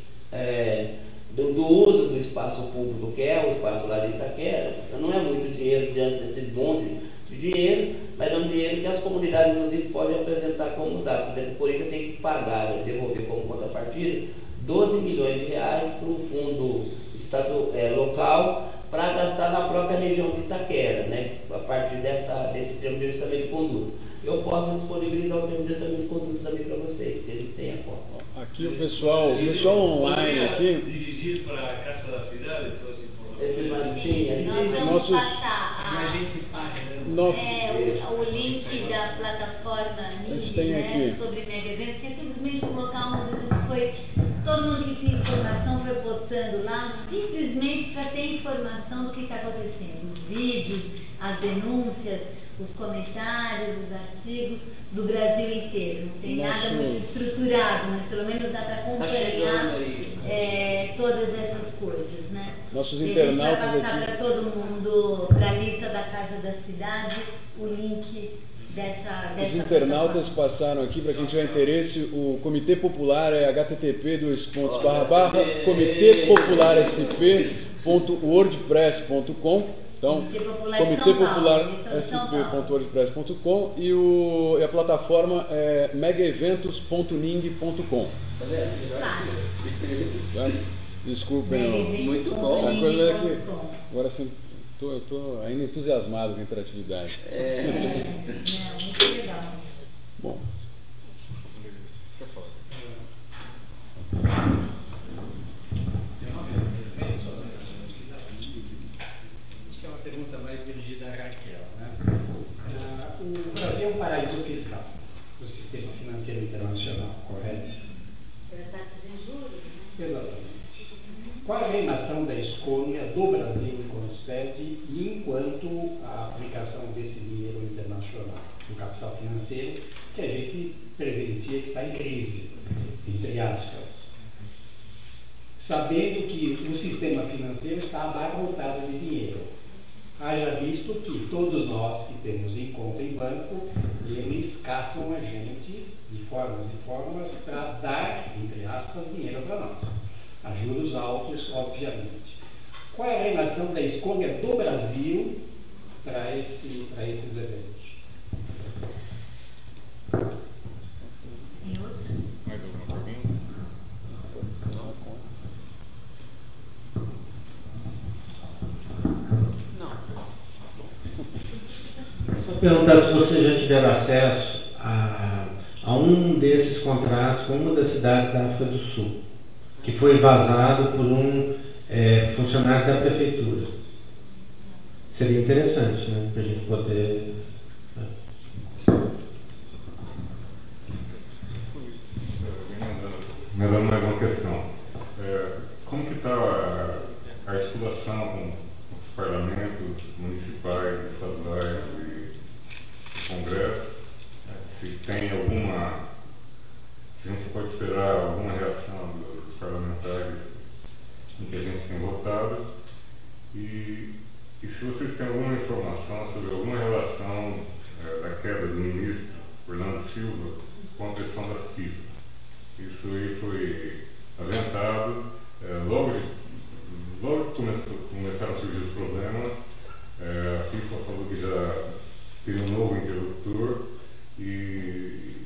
Speaker 4: do uso do espaço público, que é o espaço lá de Itaquera. Não é muito dinheiro diante desse monte de dinheiro, mas é um dinheiro que as comunidades, inclusive, podem apresentar como usar. Por exemplo, o Corinthians tem que pagar, né, devolver como contrapartida, 12 milhões de reais para o fundo local, para gastar na própria região de Itaquera, né, a partir desse termo de ajustamento de conduta. Eu posso disponibilizar o termo de ajustamento de conduta também para vocês, porque ele tem a foto.
Speaker 3: Aqui o pessoal online aqui.
Speaker 7: Dirigido para a Casa da Cidade, todas as
Speaker 1: Nós
Speaker 7: informações.
Speaker 1: vamos passar
Speaker 3: o
Speaker 1: link da plataforma NID, né, sobre Mega Eventos, que é simplesmente um local onde todo mundo que tinha informação foi postando lá, simplesmente para ter informação do que está acontecendo. Os vídeos, as denúncias, os comentários, os artigos do Brasil inteiro. Não tem nada muito estruturado, mas pelo menos dá para acompanhar todas essas coisas, né?
Speaker 3: Nossos
Speaker 1: e a gente vai
Speaker 3: internautas
Speaker 1: passar para todo mundo, para a lista da Casa da Cidade, o link dessa
Speaker 3: Os internautas passaram aqui, para quem tiver interesse, o Comitê Popular é http://comitêpopularsp.wordpress.com. Então, comitêpopularsp.wordpress.com e a plataforma é megaeventos.ning.com.
Speaker 4: Tá vendo?
Speaker 3: Desculpem,
Speaker 4: muito bom.
Speaker 3: A coisa é que agora assim, eu estou ainda entusiasmado com a interatividade.
Speaker 1: Muito legal.
Speaker 3: Bom.
Speaker 6: Pergunta mais dirigida a Raquel, né? O Brasil é um paraíso fiscal do sistema financeiro internacional, correto?
Speaker 1: Pela taxa de juros, né?
Speaker 6: Exatamente. Qual é a
Speaker 9: coordenação da escolha do Brasil enquanto sede e enquanto a aplicação desse dinheiro internacional, do capital financeiro, que a gente presencia que está em crise, entre aspas, sabendo que o sistema financeiro está abarrotado de dinheiro. Haja visto que todos nós que temos em conta em banco, eles caçam a gente de formas e formas para dar, entre aspas, dinheiro para nós. A juros altos, obviamente. Qual é a relação da escolha do Brasil para esses eventos?
Speaker 5: Mais alguma pergunta?
Speaker 8: Só perguntar se você já tiver acesso a um desses contratos com uma das cidades da África do Sul, que foi vazado por um funcionário da prefeitura. Seria interessante, né, para a gente poder...
Speaker 5: Emendando mais uma questão. Como que está a articulação com os parlamentos municipais, estaduais e Congresso? Se tem alguma... Se a gente pode esperar alguma reação dos parlamentares em que a gente tem votado e se vocês têm alguma informação sobre alguma relação da queda do ministro Orlando Silva com a questão da FIFA. Isso aí foi aventado, logo que começaram a surgir os problemas, a FIFA falou que já teria um novo interlocutor e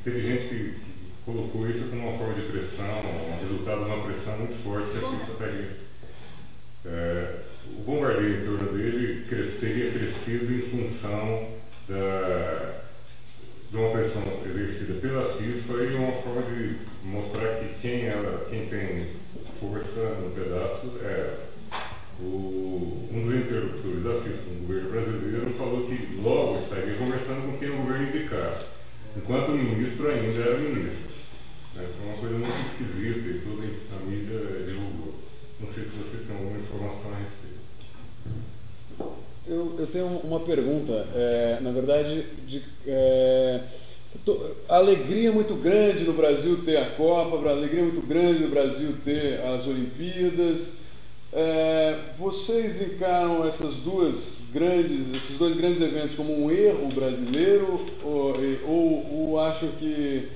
Speaker 5: teve gente que colocou isso como uma forma de pressão, um resultado de uma pressão muito forte que a FIFA teria. O bombardeio em torno dele teria crescido em função de uma pressão exercida pela FIFA e uma forma de mostrar que quem tem força no pedaço um dos interlocutores da FIFA, um governo brasileiro, falou que logo estaria conversando com quem o governo indicasse, enquanto o ministro ainda era ministro. Foi uma coisa muito esquisita e toda a mídia divulgou. Não sei se vocês têm alguma informação a respeito.
Speaker 3: Eu tenho uma pergunta, na verdade, a alegria muito grande no Brasil ter a Copa, a alegria muito grande no Brasil ter as Olimpíadas. Vocês encaram esses dois grandes eventos como um erro brasileiro ou acham que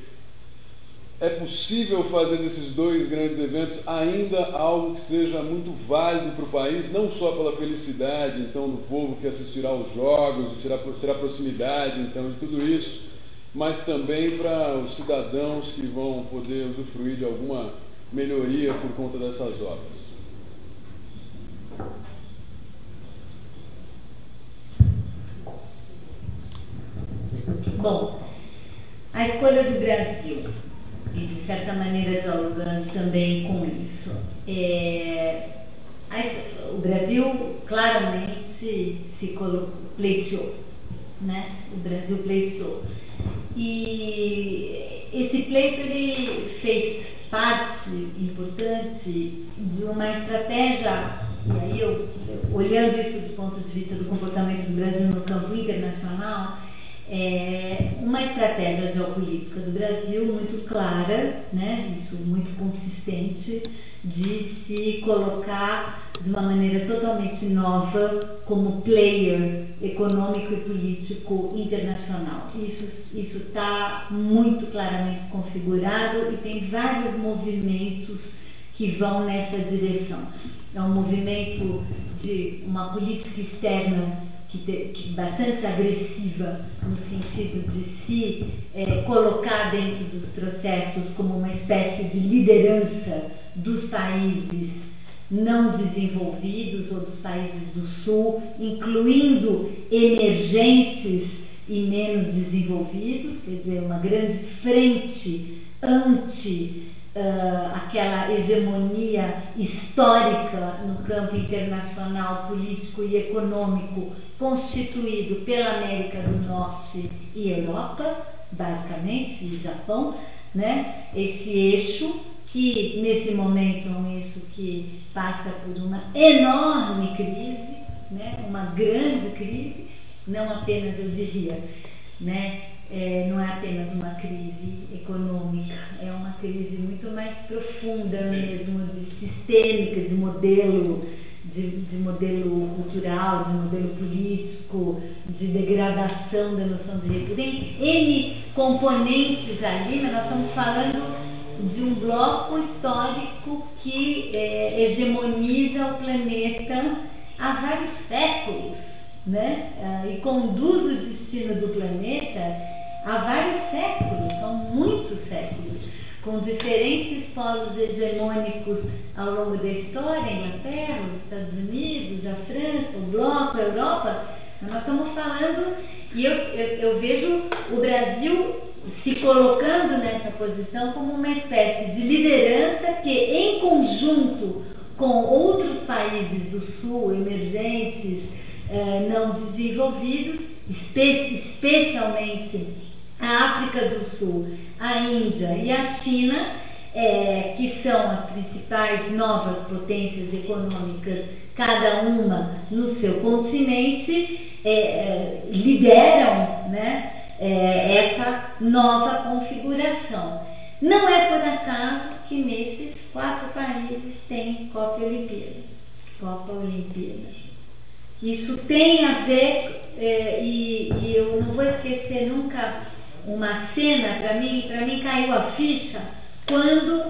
Speaker 3: é possível fazer desses dois grandes eventos ainda algo que seja muito válido para o país, não só pela felicidade então do povo que assistirá aos jogos, terá proximidade então de tudo isso, mas também para os cidadãos que vão poder usufruir de alguma melhoria por conta dessas obras?
Speaker 1: Bom, a escolha do Brasil, e de certa maneira dialogando também com isso, o Brasil claramente pleiteou, né? O Brasil pleiteou. E esse pleito ele fez parte importante de uma estratégia, e aí eu olhando isso do ponto de vista do comportamento do Brasil no campo internacional, uma estratégia geopolítica do Brasil muito clara, né, isso muito consistente, de se colocar de uma maneira totalmente nova como player econômico e político internacional. Isso está muito claramente configurado e tem vários movimentos que vão nessa direção. É um movimento de uma política externa bastante agressiva, no sentido de se colocar dentro dos processos como uma espécie de liderança dos países não desenvolvidos ou dos países do Sul, incluindo emergentes e menos desenvolvidos, quer dizer, uma grande frente anti aquela hegemonia histórica no campo internacional, político e econômico constituído pela América do Norte e Europa, basicamente, e Japão, né? Esse eixo que nesse momento é um eixo que passa por uma enorme crise, né? Uma grande crise, não apenas, eu diria, né? Não é apenas uma crise econômica, é uma crise muito mais profunda mesmo, sistêmica, de modelo cultural, de modelo político, de degradação da noção de recurso. Tem N componentes ali, mas nós estamos falando de um bloco histórico que hegemoniza o planeta há vários séculos, né? E conduz o destino do planeta há vários séculos, são muitos séculos, com diferentes polos hegemônicos ao longo da história, a Inglaterra, os Estados Unidos, a França, o bloco, a Europa. Nós estamos falando, e eu vejo o Brasil se colocando nessa posição como uma espécie de liderança que, em conjunto com outros países do Sul, emergentes, não desenvolvidos, especialmente a África do Sul, a Índia e a China, que são as principais novas potências econômicas, cada uma no seu continente, lideram, né, essa nova configuração. Não é por acaso que nesses 4 países tem Copa Olimpíada. Isso tem a ver, e eu não vou esquecer nunca uma cena, para mim caiu a ficha quando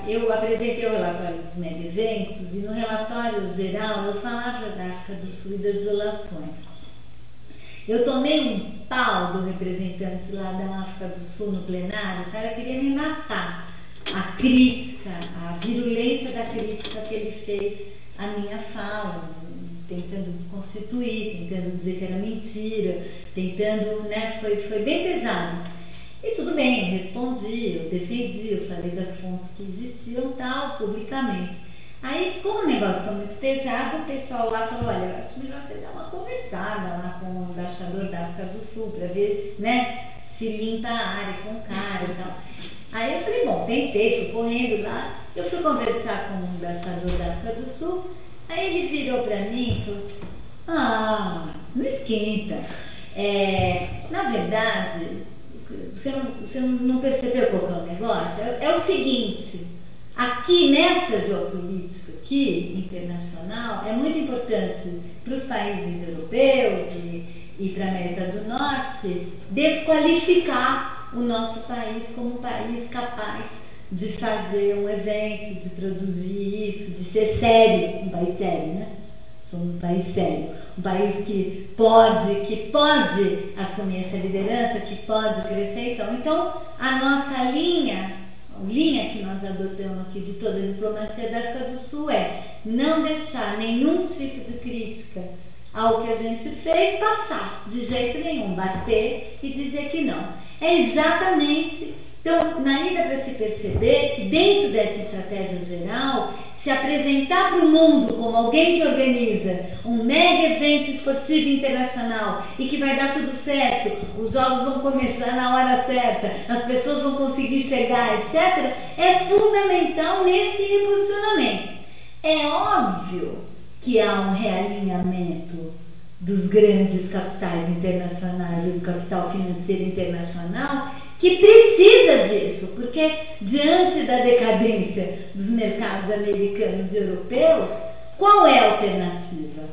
Speaker 1: eu apresentei o relatório dos mega eventos, e no relatório geral eu falava da África do Sul e das violações. Eu tomei um pau do representante lá da África do Sul no plenário, o cara queria me matar. A crítica, a virulência da crítica que ele fez à minha fala, tentando desconstituir, tentando dizer que era mentira, tentando, né, foi bem pesado. E tudo bem, eu respondi, eu defendi, eu falei das fontes que existiam, tal, publicamente. Aí, como o negócio foi muito pesado, o pessoal lá falou, olha, eu acho melhor você dar uma conversada lá com o embaixador da África do Sul, para ver, né, se limpa a área com o cara e tal. Aí eu falei, bom, tentei, fui correndo lá, eu fui conversar com o embaixador da África do Sul, aí ele virou para mim e falou, não esquenta. Na verdade, você não percebeu qual é o negócio? É o seguinte, aqui nessa geopolítica aqui, internacional, é muito importante para os países europeus e para a América do Norte desqualificar o nosso país como um país capaz de fazer um evento, de produzir isso, de ser sério, um país sério, né? Somos um país sério, um país que pode assumir essa liderança, que pode crescer. Então a nossa linha que nós adotamos aqui de toda a diplomacia da África do Sul é não deixar nenhum tipo de crítica ao que a gente fez passar, de jeito nenhum, bater e dizer que não. É exatamente. Então, naí dá para se perceber que dentro dessa estratégia geral, se apresentar para o mundo como alguém que organiza um mega evento esportivo internacional e que vai dar tudo certo, os jogos vão começar na hora certa, as pessoas vão conseguir chegar, etc., é fundamental nesse reposicionamento. É óbvio que há um realinhamento dos grandes capitais internacionais e do capital financeiro internacional que precisa disso, porque diante da decadência dos mercados americanos e europeus, qual é a alternativa?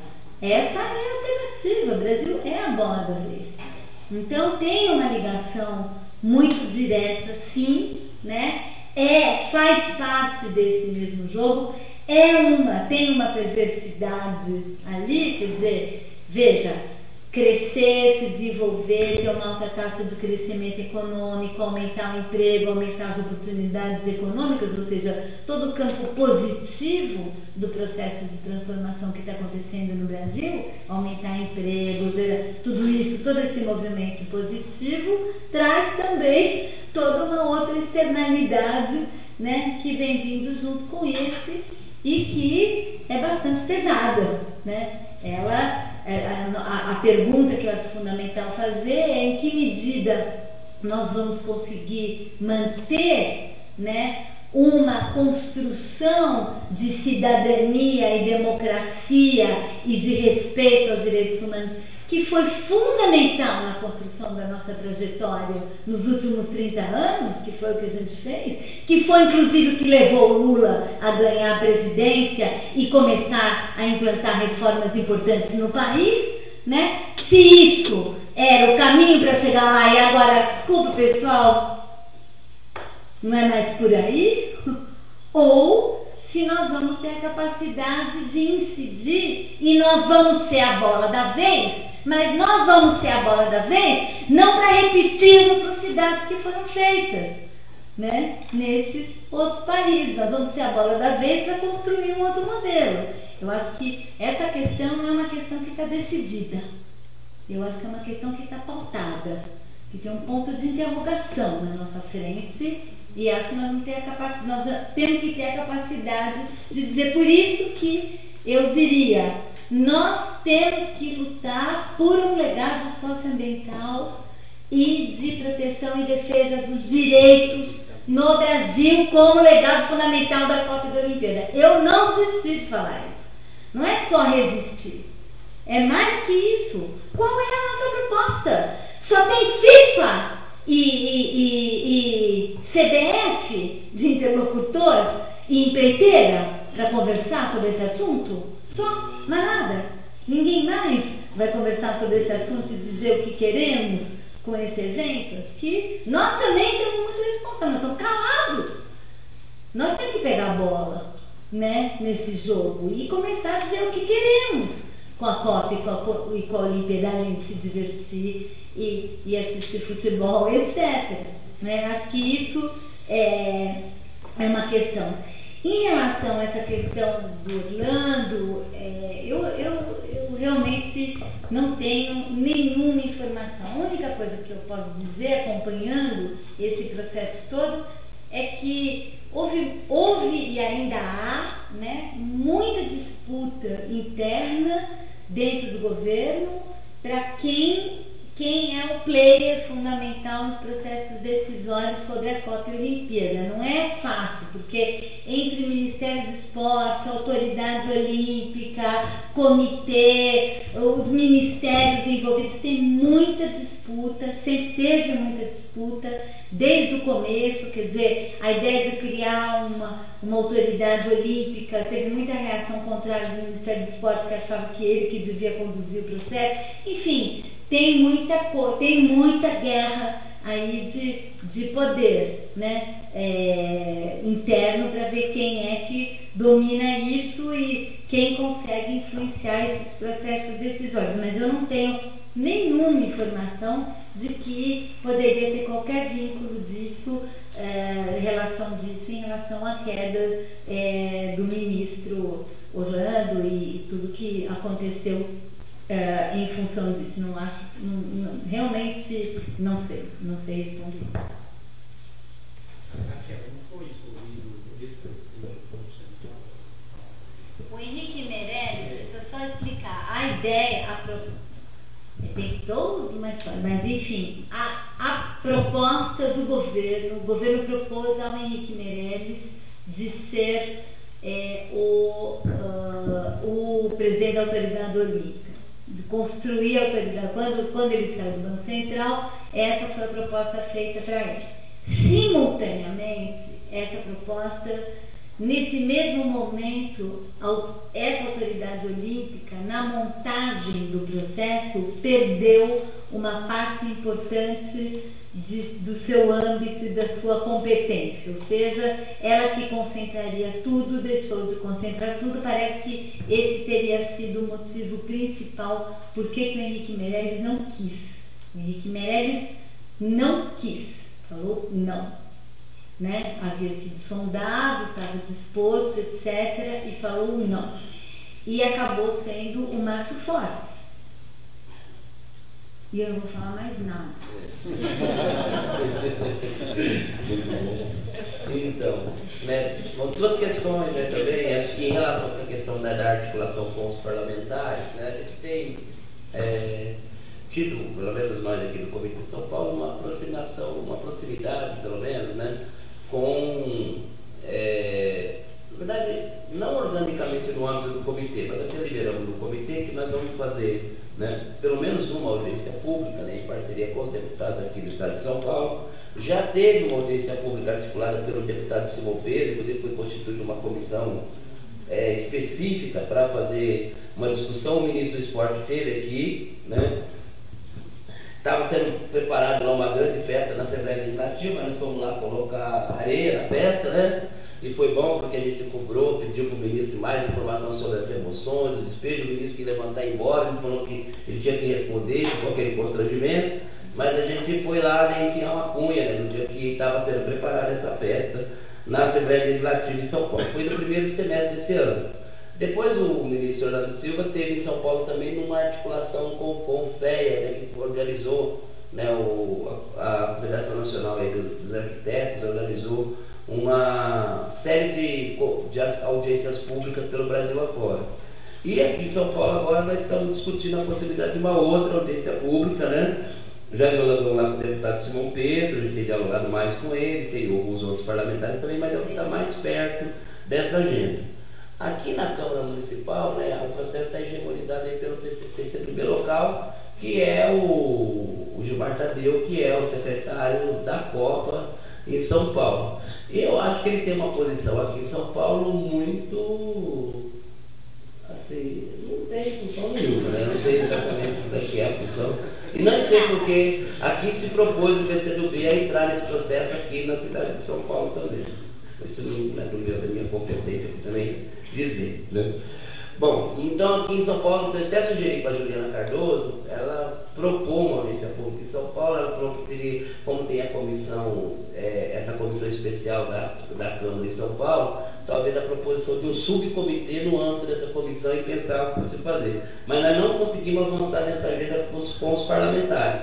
Speaker 1: Essa é a alternativa, o Brasil é a bola da vez. Então tem uma ligação muito direta, sim, né? Faz parte desse mesmo jogo, tem uma perversidade ali, quer dizer, veja, crescer, se desenvolver, ter uma alta taxa de crescimento econômico, aumentar o emprego, aumentar as oportunidades econômicas, ou seja, todo o campo positivo do processo de transformação que está acontecendo no Brasil, aumentar emprego, tudo isso, todo esse movimento positivo, traz também toda uma outra externalidade, né, que vem vindo junto com esse e que é bastante pesada, né? A pergunta que eu acho fundamental fazer é em que medida nós vamos conseguir manter, né, uma construção de cidadania e democracia e de respeito aos direitos humanos, que foi fundamental na construção da nossa trajetória nos últimos 30 anos, que foi o que a gente fez, que foi inclusive o que levou o Lula a ganhar a presidência e começar a implantar reformas importantes no país, né? Se isso era o caminho para chegar lá e agora, desculpa pessoal, não é mais por aí, ou se nós vamos ter a capacidade de incidir e nós vamos ser a bola da vez, mas nós vamos ser a bola da vez não para repetir as atrocidades que foram feitas, né, nesses outros países. Nós vamos ser a bola da vez para construir um outro modelo. Eu acho que essa questão não é uma questão que está decidida. Eu acho que é uma questão que está pautada, que tem um ponto de interrogação na nossa frente, e acho que nós temos que ter a capacidade de dizer. Por isso que eu diria, nós temos que lutar por um legado socioambiental e de proteção e defesa dos direitos no Brasil como legado fundamental da Copa e da Olimpíada. Eu não desisti de falar isso. Não é só resistir. É mais que isso. Qual é a nossa proposta? Só tem FIFA e CBF de interlocutor e empreiteira para conversar sobre esse assunto? Só, mais nada. Ninguém mais vai conversar sobre esse assunto e dizer o que queremos com esse evento. Acho que nós também estamos muito responsáveis, nós estamos calados. Nós temos que pegar a bola, né, nesse jogo e começar a dizer o que queremos com a Copa e com a Olimpíada, além de se divertir e assistir futebol, etc. Né? Acho que isso é uma questão. Em relação a essa questão do Orlando, eu realmente não tenho nenhuma informação. A única coisa que eu posso dizer, acompanhando esse processo todo, é que houve e ainda há, né, muita disputa interna dentro do governo para quem é o player fundamental nos processos decisórios sobre a Copa e a Olimpíada. Não é fácil, porque entre Ministério do Esporte, Autoridade Olímpica, Comitê, os ministérios envolvidos, tem muita disputa, sempre teve muita disputa, desde o começo. Quer dizer, a ideia de criar uma autoridade olímpica teve muita reação contrária do Ministério do Esporte, que achava que ele que devia conduzir o processo. Enfim, tem muita guerra aí de poder, né, interno, para ver quem é que domina isso e quem consegue influenciar esses processos decisórios. Mas eu não tenho nenhuma informação de que poderia ter qualquer vínculo disso, relação disso em relação à queda do ministro Orlando e tudo que aconteceu em função disso. Não acho, realmente não sei responder isso. O Henrique Meirelles, deixa eu só explicar, a ideia, tem toda uma história, mas enfim, a proposta do governo, o governo propôs ao Henrique Meirelles de ser o presidente da Autoridade Olímpica, de construir a autoridade. Quando ele saiu do Banco Central, essa foi a proposta feita para ele. Simultaneamente, essa proposta, nesse mesmo momento, essa autoridade olímpica, na montagem do processo, perdeu uma parte importante do seu âmbito e da sua competência, ou seja, ela que concentraria tudo, deixou de concentrar tudo. Parece que esse teria sido o motivo principal por que o Henrique Meirelles não quis. O Henrique Meirelles não quis, falou não, né? Havia sido sondado, estava disposto, etc., e falou não, e acabou sendo o Márcio Fortes. E eu não vou falar mais nada.
Speaker 4: Então, né, duas questões, né, também. Acho que em relação a essa questão, né, da articulação com os parlamentares, né, a gente tem tido, pelo menos nós aqui do Comitê de São Paulo, uma aproximação, uma proximidade, pelo menos, né, com, na verdade, não organicamente no âmbito do comitê, mas até liberamos no comitê que nós vamos fazer, né, pelo menos uma audiência pública, né, em parceria com os deputados aqui do Estado de São Paulo. Já teve uma audiência pública articulada pelo deputado Simão Pedro, inclusive foi constituída uma comissão específica para fazer uma discussão. O ministro do Esporte teve aqui, né? Estava sendo preparada lá uma grande festa na Assembleia Legislativa, nós fomos lá colocar areia na festa, né? E foi bom porque a gente cobrou, pediu para o ministro mais informação sobre as remoções, o despejo. O ministro que levantar e ir embora, ele falou que ele tinha que responder, com aquele constrangimento, mas a gente foi lá, né, enfiar uma cunha, né, no dia que estava sendo preparada essa festa na Assembleia Legislativa em São Paulo. Foi no primeiro semestre desse ano. Depois o ministro Orlando Silva teve em São Paulo também numa articulação com o FEA, né, que organizou, né, a Federação Nacional aí dos Arquitetos, organizou uma série de audiências públicas pelo Brasil afora. E aqui em São Paulo agora nós estamos discutindo a possibilidade de uma outra audiência pública, né? Já dialogamos lá com o deputado Simão Pedro, a gente tem dialogado mais com ele, tem alguns outros parlamentares também, mas é o que está mais perto dessa agenda. Aqui na Câmara Municipal, né, o processo está hegemonizado aí pelo PCdoB local, que é o Gilmar Tadeu, que é o secretário da Copa em São Paulo. E eu acho que ele tem uma posição aqui em São Paulo muito, assim, não tem função nenhuma, né? Não sei exatamente o que é a função. E não sei porque aqui se propôs o PCdoB a entrar nesse processo aqui na cidade de São Paulo também. Isso não é do meu, da minha competência aqui também dizer, né? Bom, então aqui em São Paulo, eu até sugeri para a Juliana Cardoso, ela propôs uma audiência pública em São Paulo, ela propôs, como tem a comissão, essa comissão especial da Câmara de São Paulo, talvez a proposição de um subcomitê no âmbito dessa comissão e pensar o que se fazer. Mas nós não conseguimos avançar nessa agenda com os parlamentares.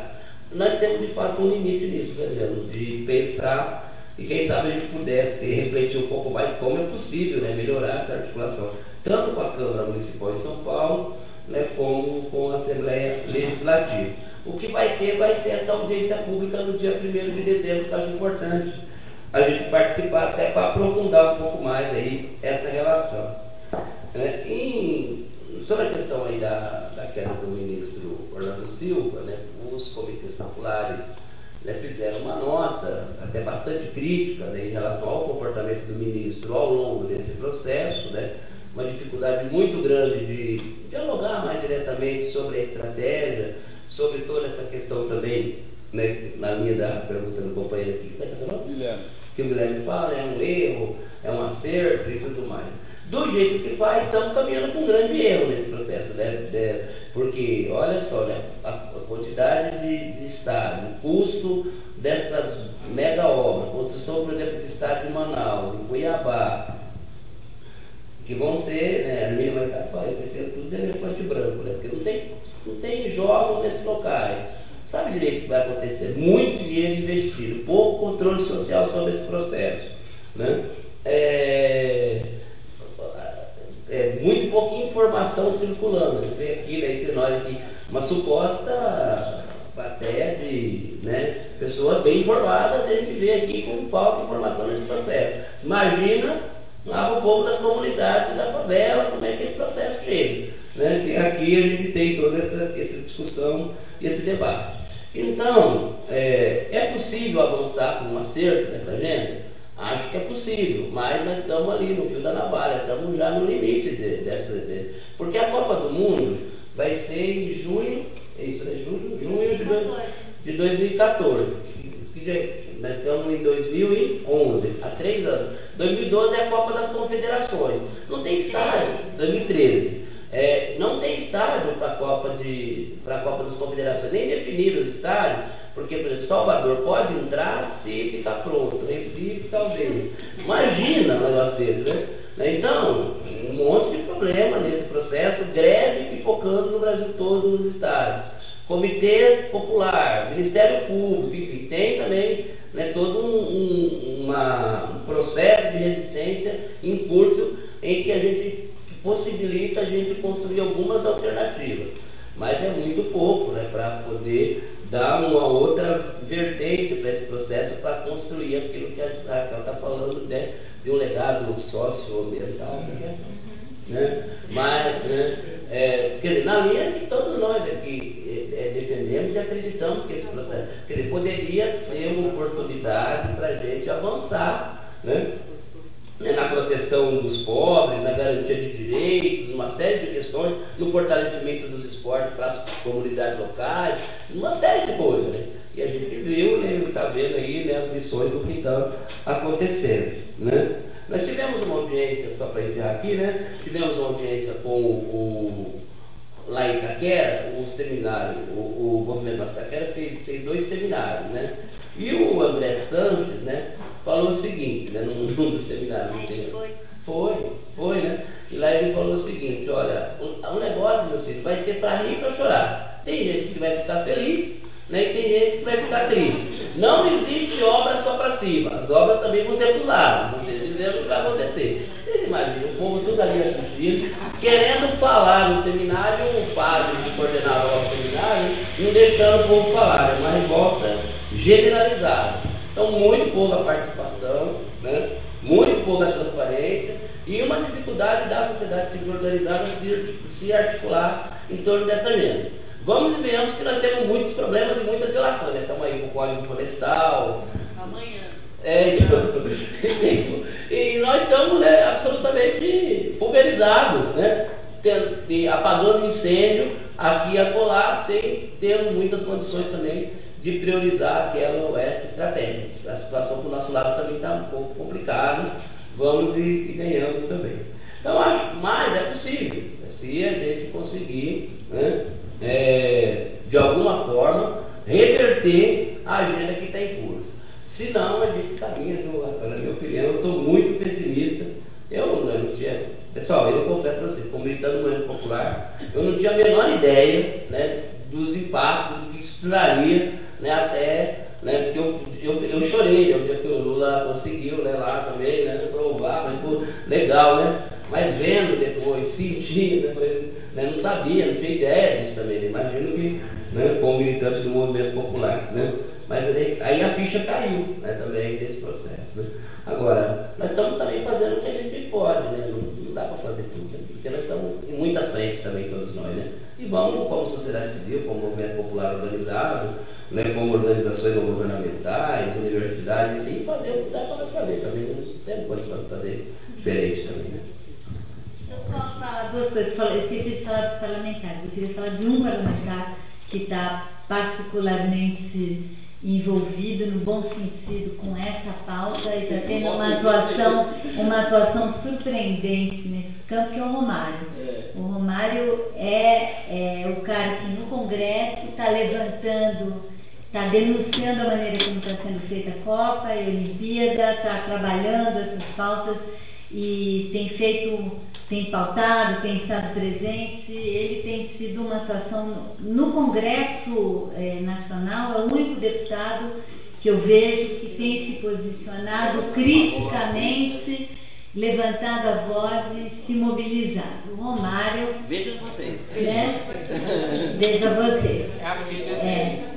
Speaker 4: Nós temos de fato um limite nisso, Fernando, de pensar, e quem sabe a gente pudesse refletir um pouco mais como é possível, né, melhorar essa articulação, tanto com a Câmara Municipal de São Paulo, né, como com a Assembleia Legislativa. O que vai ser essa audiência pública no dia 1º de dezembro, que eu acho importante a gente participar até para aprofundar um pouco mais aí essa relação. Sobre a questão aí da queda do ministro Orlando Silva, né, os comitês populares, né, fizeram uma nota até bastante crítica, né, em relação ao comportamento do ministro ao longo desse processo, né, uma dificuldade muito grande de dialogar mais diretamente sobre a estratégia, sobre toda essa questão também, né, na linha da pergunta do companheiro aqui, como é que é essa nota?
Speaker 3: Guilherme.
Speaker 4: Que o Guilherme fala, é um erro, é um acerto e tudo mais. Do jeito que vai, estamos caminhando com um grande erro nesse processo, né? Porque, olha só, né, a quantidade de estádio, o custo dessas mega obras, construção, por exemplo, de estádio em Manaus, em Cuiabá, que vão ser, né, a mínima vai ser tudo de elefante branco, né? Porque não tem jogos nesses locais. Sabe direito o que vai acontecer? Muito dinheiro investido, pouco controle social sobre esse processo, né? Muito pouca informação circulando. A gente vê aqui, né, entre nós aqui, uma suposta plateia de, né, pessoas bem informadas, a gente vê aqui com falta de informação nesse processo. Imagina o povo das comunidades da favela, como é que esse processo chega, né? Aqui a gente tem toda essa discussão e esse debate. Então, é possível avançar com um acerto nessa agenda? Acho que é possível, mas nós estamos ali no fio da navalha, estamos já no limite porque a Copa do Mundo vai ser em junho, junho de 2014. Nós estamos em 2011, há 3 anos. 2012 é a Copa das Confederações. Não tem estádio. 2013. Não tem estádio para a Copa das Confederações, nem definiram os estádios, porque, por exemplo, Salvador pode entrar se ficar pronto, Recife talvez. Imagina um negócio desse, né? Então, um monte de problema nesse processo, greve pipocando no Brasil todo nos estádios. Comitê Popular, Ministério Público, enfim, tem também, né, todo um processo de resistência em curso em que a gente possibilita a gente construir algumas alternativas. mas é muito pouco, né, para poder dar uma outra vertente para esse processo, para construir aquilo que a Raquel está falando, né, de um legado socioambiental, né? Mas, quer dizer, na linha que todos nós aqui defendemos e acreditamos que esse processo, quer dizer, poderia ser uma oportunidade para a gente avançar, né, na proteção dos pobres, na garantia de direitos, uma série de questões, no fortalecimento dos esportes para as comunidades locais, uma série de coisas, né? E a gente viu, né, está vendo aí, né, as lições do que está acontecendo, né? Nós tivemos uma audiência, só para encerrar aqui, né? Tivemos uma audiência com lá em Itaquera, um seminário, o Movimento Nossa Itaquera fez 2 seminários, né? E o André Sanches, né, falou o seguinte, né, num dos seminários. Foi, né? E lá ele falou o seguinte, olha, o negócio, meus filhos, vai ser para rir e para chorar. Tem gente que vai ficar feliz, né, e tem gente que vai ficar triste. Não existe obra só para cima, as obras também vão ser para os lados, vocês dizendo o que vai acontecer. Vocês imaginam, o povo tudo ali assistindo, querendo falar no seminário, o padre que coordenava o seminário, não deixando o povo falar, é uma revolta generalizada. Então, muito pouca participação, né, muito pouca transparência e uma dificuldade da sociedade civil organizada se articular em torno dessa agenda. Vamos e venhamos que nós temos muitos problemas e muitas violações, né? Estamos aí com o Código Florestal.
Speaker 10: Amanhã.
Speaker 4: E nós estamos, né, absolutamente pulverizados, né? Apagando incêndio aqui e acolá, sem ter muitas condições também de priorizar aquela ou essa estratégia. A situação do nosso lado também está um pouco complicada, vamos e ganhamos também. Então, acho que mais é possível, se a gente conseguir, né, de alguma forma, reverter a agenda que está em curso. Se não, a gente caminha, na minha opinião, eu estou muito pessimista. Eu não tinha, pessoal, eu confesso para vocês, como militante do movimento popular, eu não tinha a menor ideia, né, dos impactos que isso traria, né, até, né, porque eu chorei, né, o dia que o Lula conseguiu, né, lá também, né, provar, mas pô, legal, né, mas vendo depois, sentindo, né, não sabia, não tinha ideia disso também, né, imagino que, né, como militante do movimento popular, né, mas aí a ficha caiu, né, também desse processo, né. Agora, nós estamos também fazendo o que a gente pode, né, não dá para fazer tudo, né, porque nós estamos em muitas frentes também, todos nós, né, e vamos como sociedade civil, como movimento popular organizado, né, como organizações não governamentais, universidades, e fazer o que dá para fazer também, nós temos condição de fazer diferente também, né.
Speaker 1: Deixa eu só falar 2 coisas, eu esqueci de falar dos parlamentares, eu queria falar de um parlamentar que está particularmente envolvido no bom sentido com essa pauta e está tendo uma atuação surpreendente nesse campo, que é o Romário. O Romário é o cara que no Congresso está levantando, está denunciando a maneira como está sendo feita a Copa e a Olimpíada, está trabalhando essas pautas e tem pautado, tem estado presente. Ele tem tido uma atuação no Congresso Nacional, é o único deputado que eu vejo que tem se posicionado criticamente, levantado a voz e se mobilizado. O Romário...
Speaker 4: Veja vocês.
Speaker 1: Né? Veja vocês.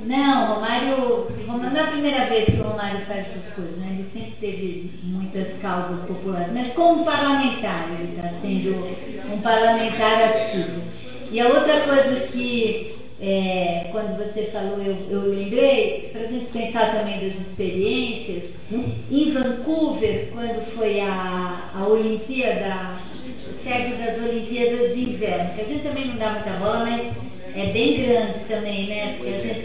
Speaker 1: Não, o Romário não é a primeira vez que o Romário faz essas coisas, né? Ele sempre teve muitas causas populares, mas como parlamentar, ele está sendo um parlamentar ativo. E a outra coisa que, quando você falou, eu lembrei, para a gente pensar também das experiências, em Vancouver, quando foi a Olimpíada, sede das Olimpíadas de Inverno, que a gente também não dá muita bola, mas é bem grande também, né? Porque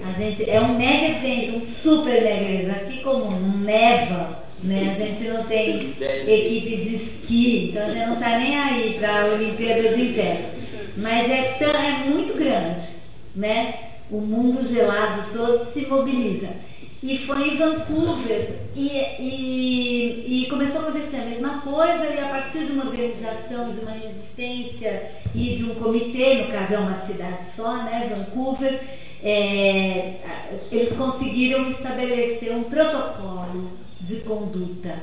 Speaker 1: a gente é um mega evento, um super mega evento. Aqui, como não neva, né? A gente não tem equipe de esqui, então a gente não está nem aí para a Olimpíada de Inverno. Mas é muito grande, né? O mundo gelado todo se mobiliza. E foi em Vancouver e começou a acontecer a mesma coisa, e a partir de uma organização, de uma resistência e de um comitê, no caso é uma cidade só, né, Vancouver, eles conseguiram estabelecer um protocolo de conduta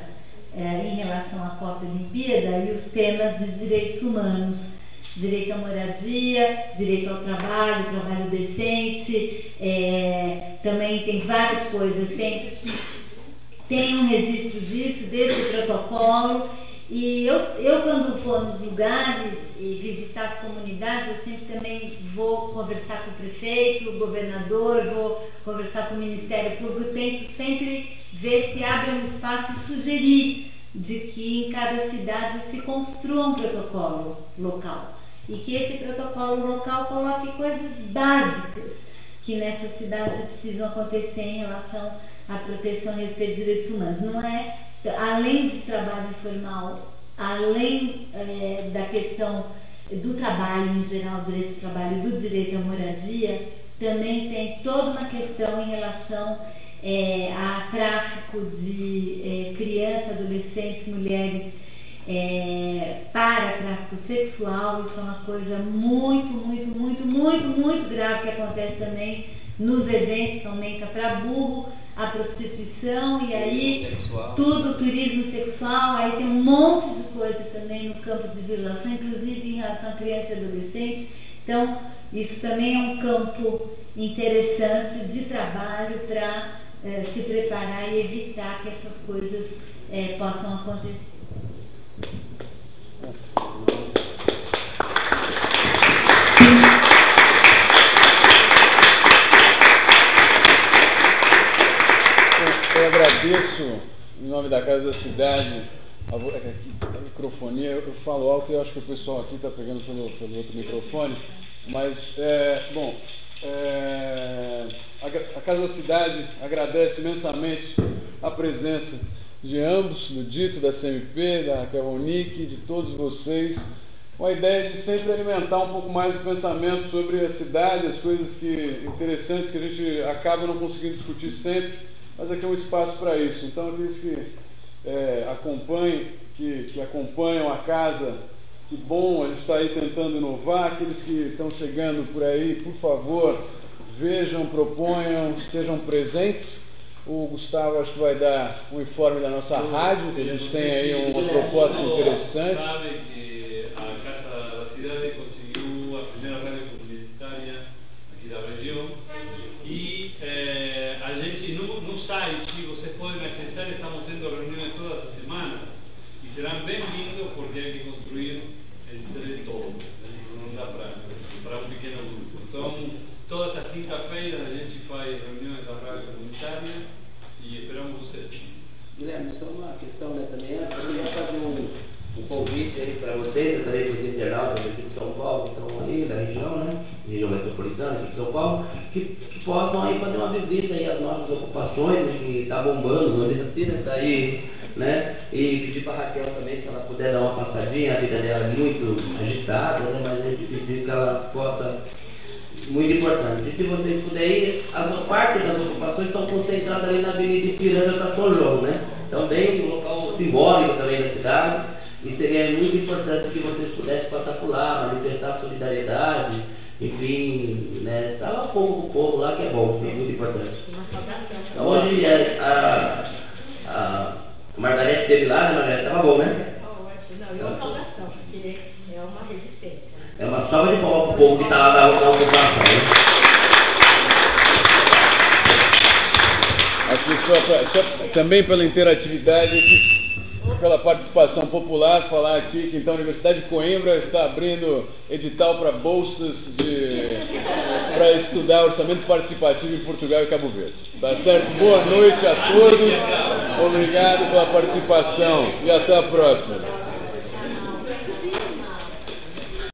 Speaker 1: em relação à Copa Olimpíada e os temas de direitos humanos. direito à moradia, direito ao trabalho, trabalho decente, também tem várias coisas, tem um registro disso, desse protocolo. E eu quando vou nos lugares e visitar as comunidades, eu sempre também vou conversar com o prefeito, o governador, vou conversar com o Ministério Público, tento sempre ver se abre um espaço e sugerir de que em cada cidade se construa um protocolo local e que esse protocolo local coloque coisas básicas que nessa cidade precisam acontecer em relação à proteção e respeito de direitos humanos. Não é, além de trabalho informal, além da questão do trabalho em geral, do direito ao trabalho e do direito à moradia, também tem toda uma questão em relação a tráfico de crianças, adolescentes, mulheres para tráfico sexual. Isso é uma coisa muito grave que acontece também nos eventos, que aumenta para burro a prostituição e aí tudo, turismo sexual, aí tem um monte de coisa também no campo de violação, inclusive em relação a criança e adolescente. Então isso também é um campo interessante de trabalho para se preparar e evitar que essas coisas possam acontecer.
Speaker 3: Eu agradeço, em nome da Casa da Cidade, a microfonia. Eu falo alto e eu acho que o pessoal aqui está pegando pelo outro microfone, mas, a Casa da Cidade agradece imensamente a presença de ambos, do Dito, da CMP, da Raquel Ronick, de todos vocês, com a ideia de sempre alimentar um pouco mais o pensamento sobre a cidade, as coisas interessantes que a gente acaba não conseguindo discutir sempre, mas aqui é um espaço para isso. Então, aqueles que acompanham a casa, que bom, a gente está aí tentando inovar. Aqueles que estão chegando por aí, por favor, vejam, proponham, estejam presentes. O Gustavo acho que vai dar um informe da nossa rádio, que a gente tem aí uma proposta interessante.
Speaker 7: Sabe que a Casa da Cidade conseguiu a primeira rádio comunitária aqui da região e a gente no site, vocês podem acessar, estamos tendo reuniões toda essa semana e serão bem-vindos porque hay que construir entre todos, não dá para um pequeno grupo. Então, todas as quinta-feiras a gente faz reuniões da rádio comunitária e esperamos vocês.
Speaker 4: Guilherme, só uma questão, né, também, eu queria fazer um convite aí para vocês, também para os internautas aqui de São Paulo, que estão aí da região, né, região metropolitana aqui de São Paulo, que possam aí fazer uma visita aí às nossas ocupações, né, que está bombando, não está aí, né, e pedir para a Raquel também, se ela puder dar uma passadinha, a vida dela é muito agitada, né, mas a gente pedir que ela possa, muito importante. E se vocês puderem, parte das ocupações estão concentradas ali na Avenida Ipiranga da São João, né? Então, bem um local simbólico também da cidade, e seria muito importante que vocês pudessem passar por lá, manifestar solidariedade, enfim, né? Estar lá com o povo lá, que é bom, é muito importante.
Speaker 1: Uma saudação.
Speaker 4: Então, hoje a Margarete esteve lá, né, Margarete? Estava bom, né?
Speaker 10: Não, e uma saudação, porque é uma resistência.
Speaker 4: É uma salva de palmas para o povo que está lá na ocupação, né?
Speaker 3: Só também pela interatividade, pela participação popular, falar aqui que então a Universidade de Coimbra está abrindo edital para bolsas para estudar orçamento participativo em Portugal e Cabo Verde. Tá certo? Boa noite a todos, obrigado pela participação e até a próxima.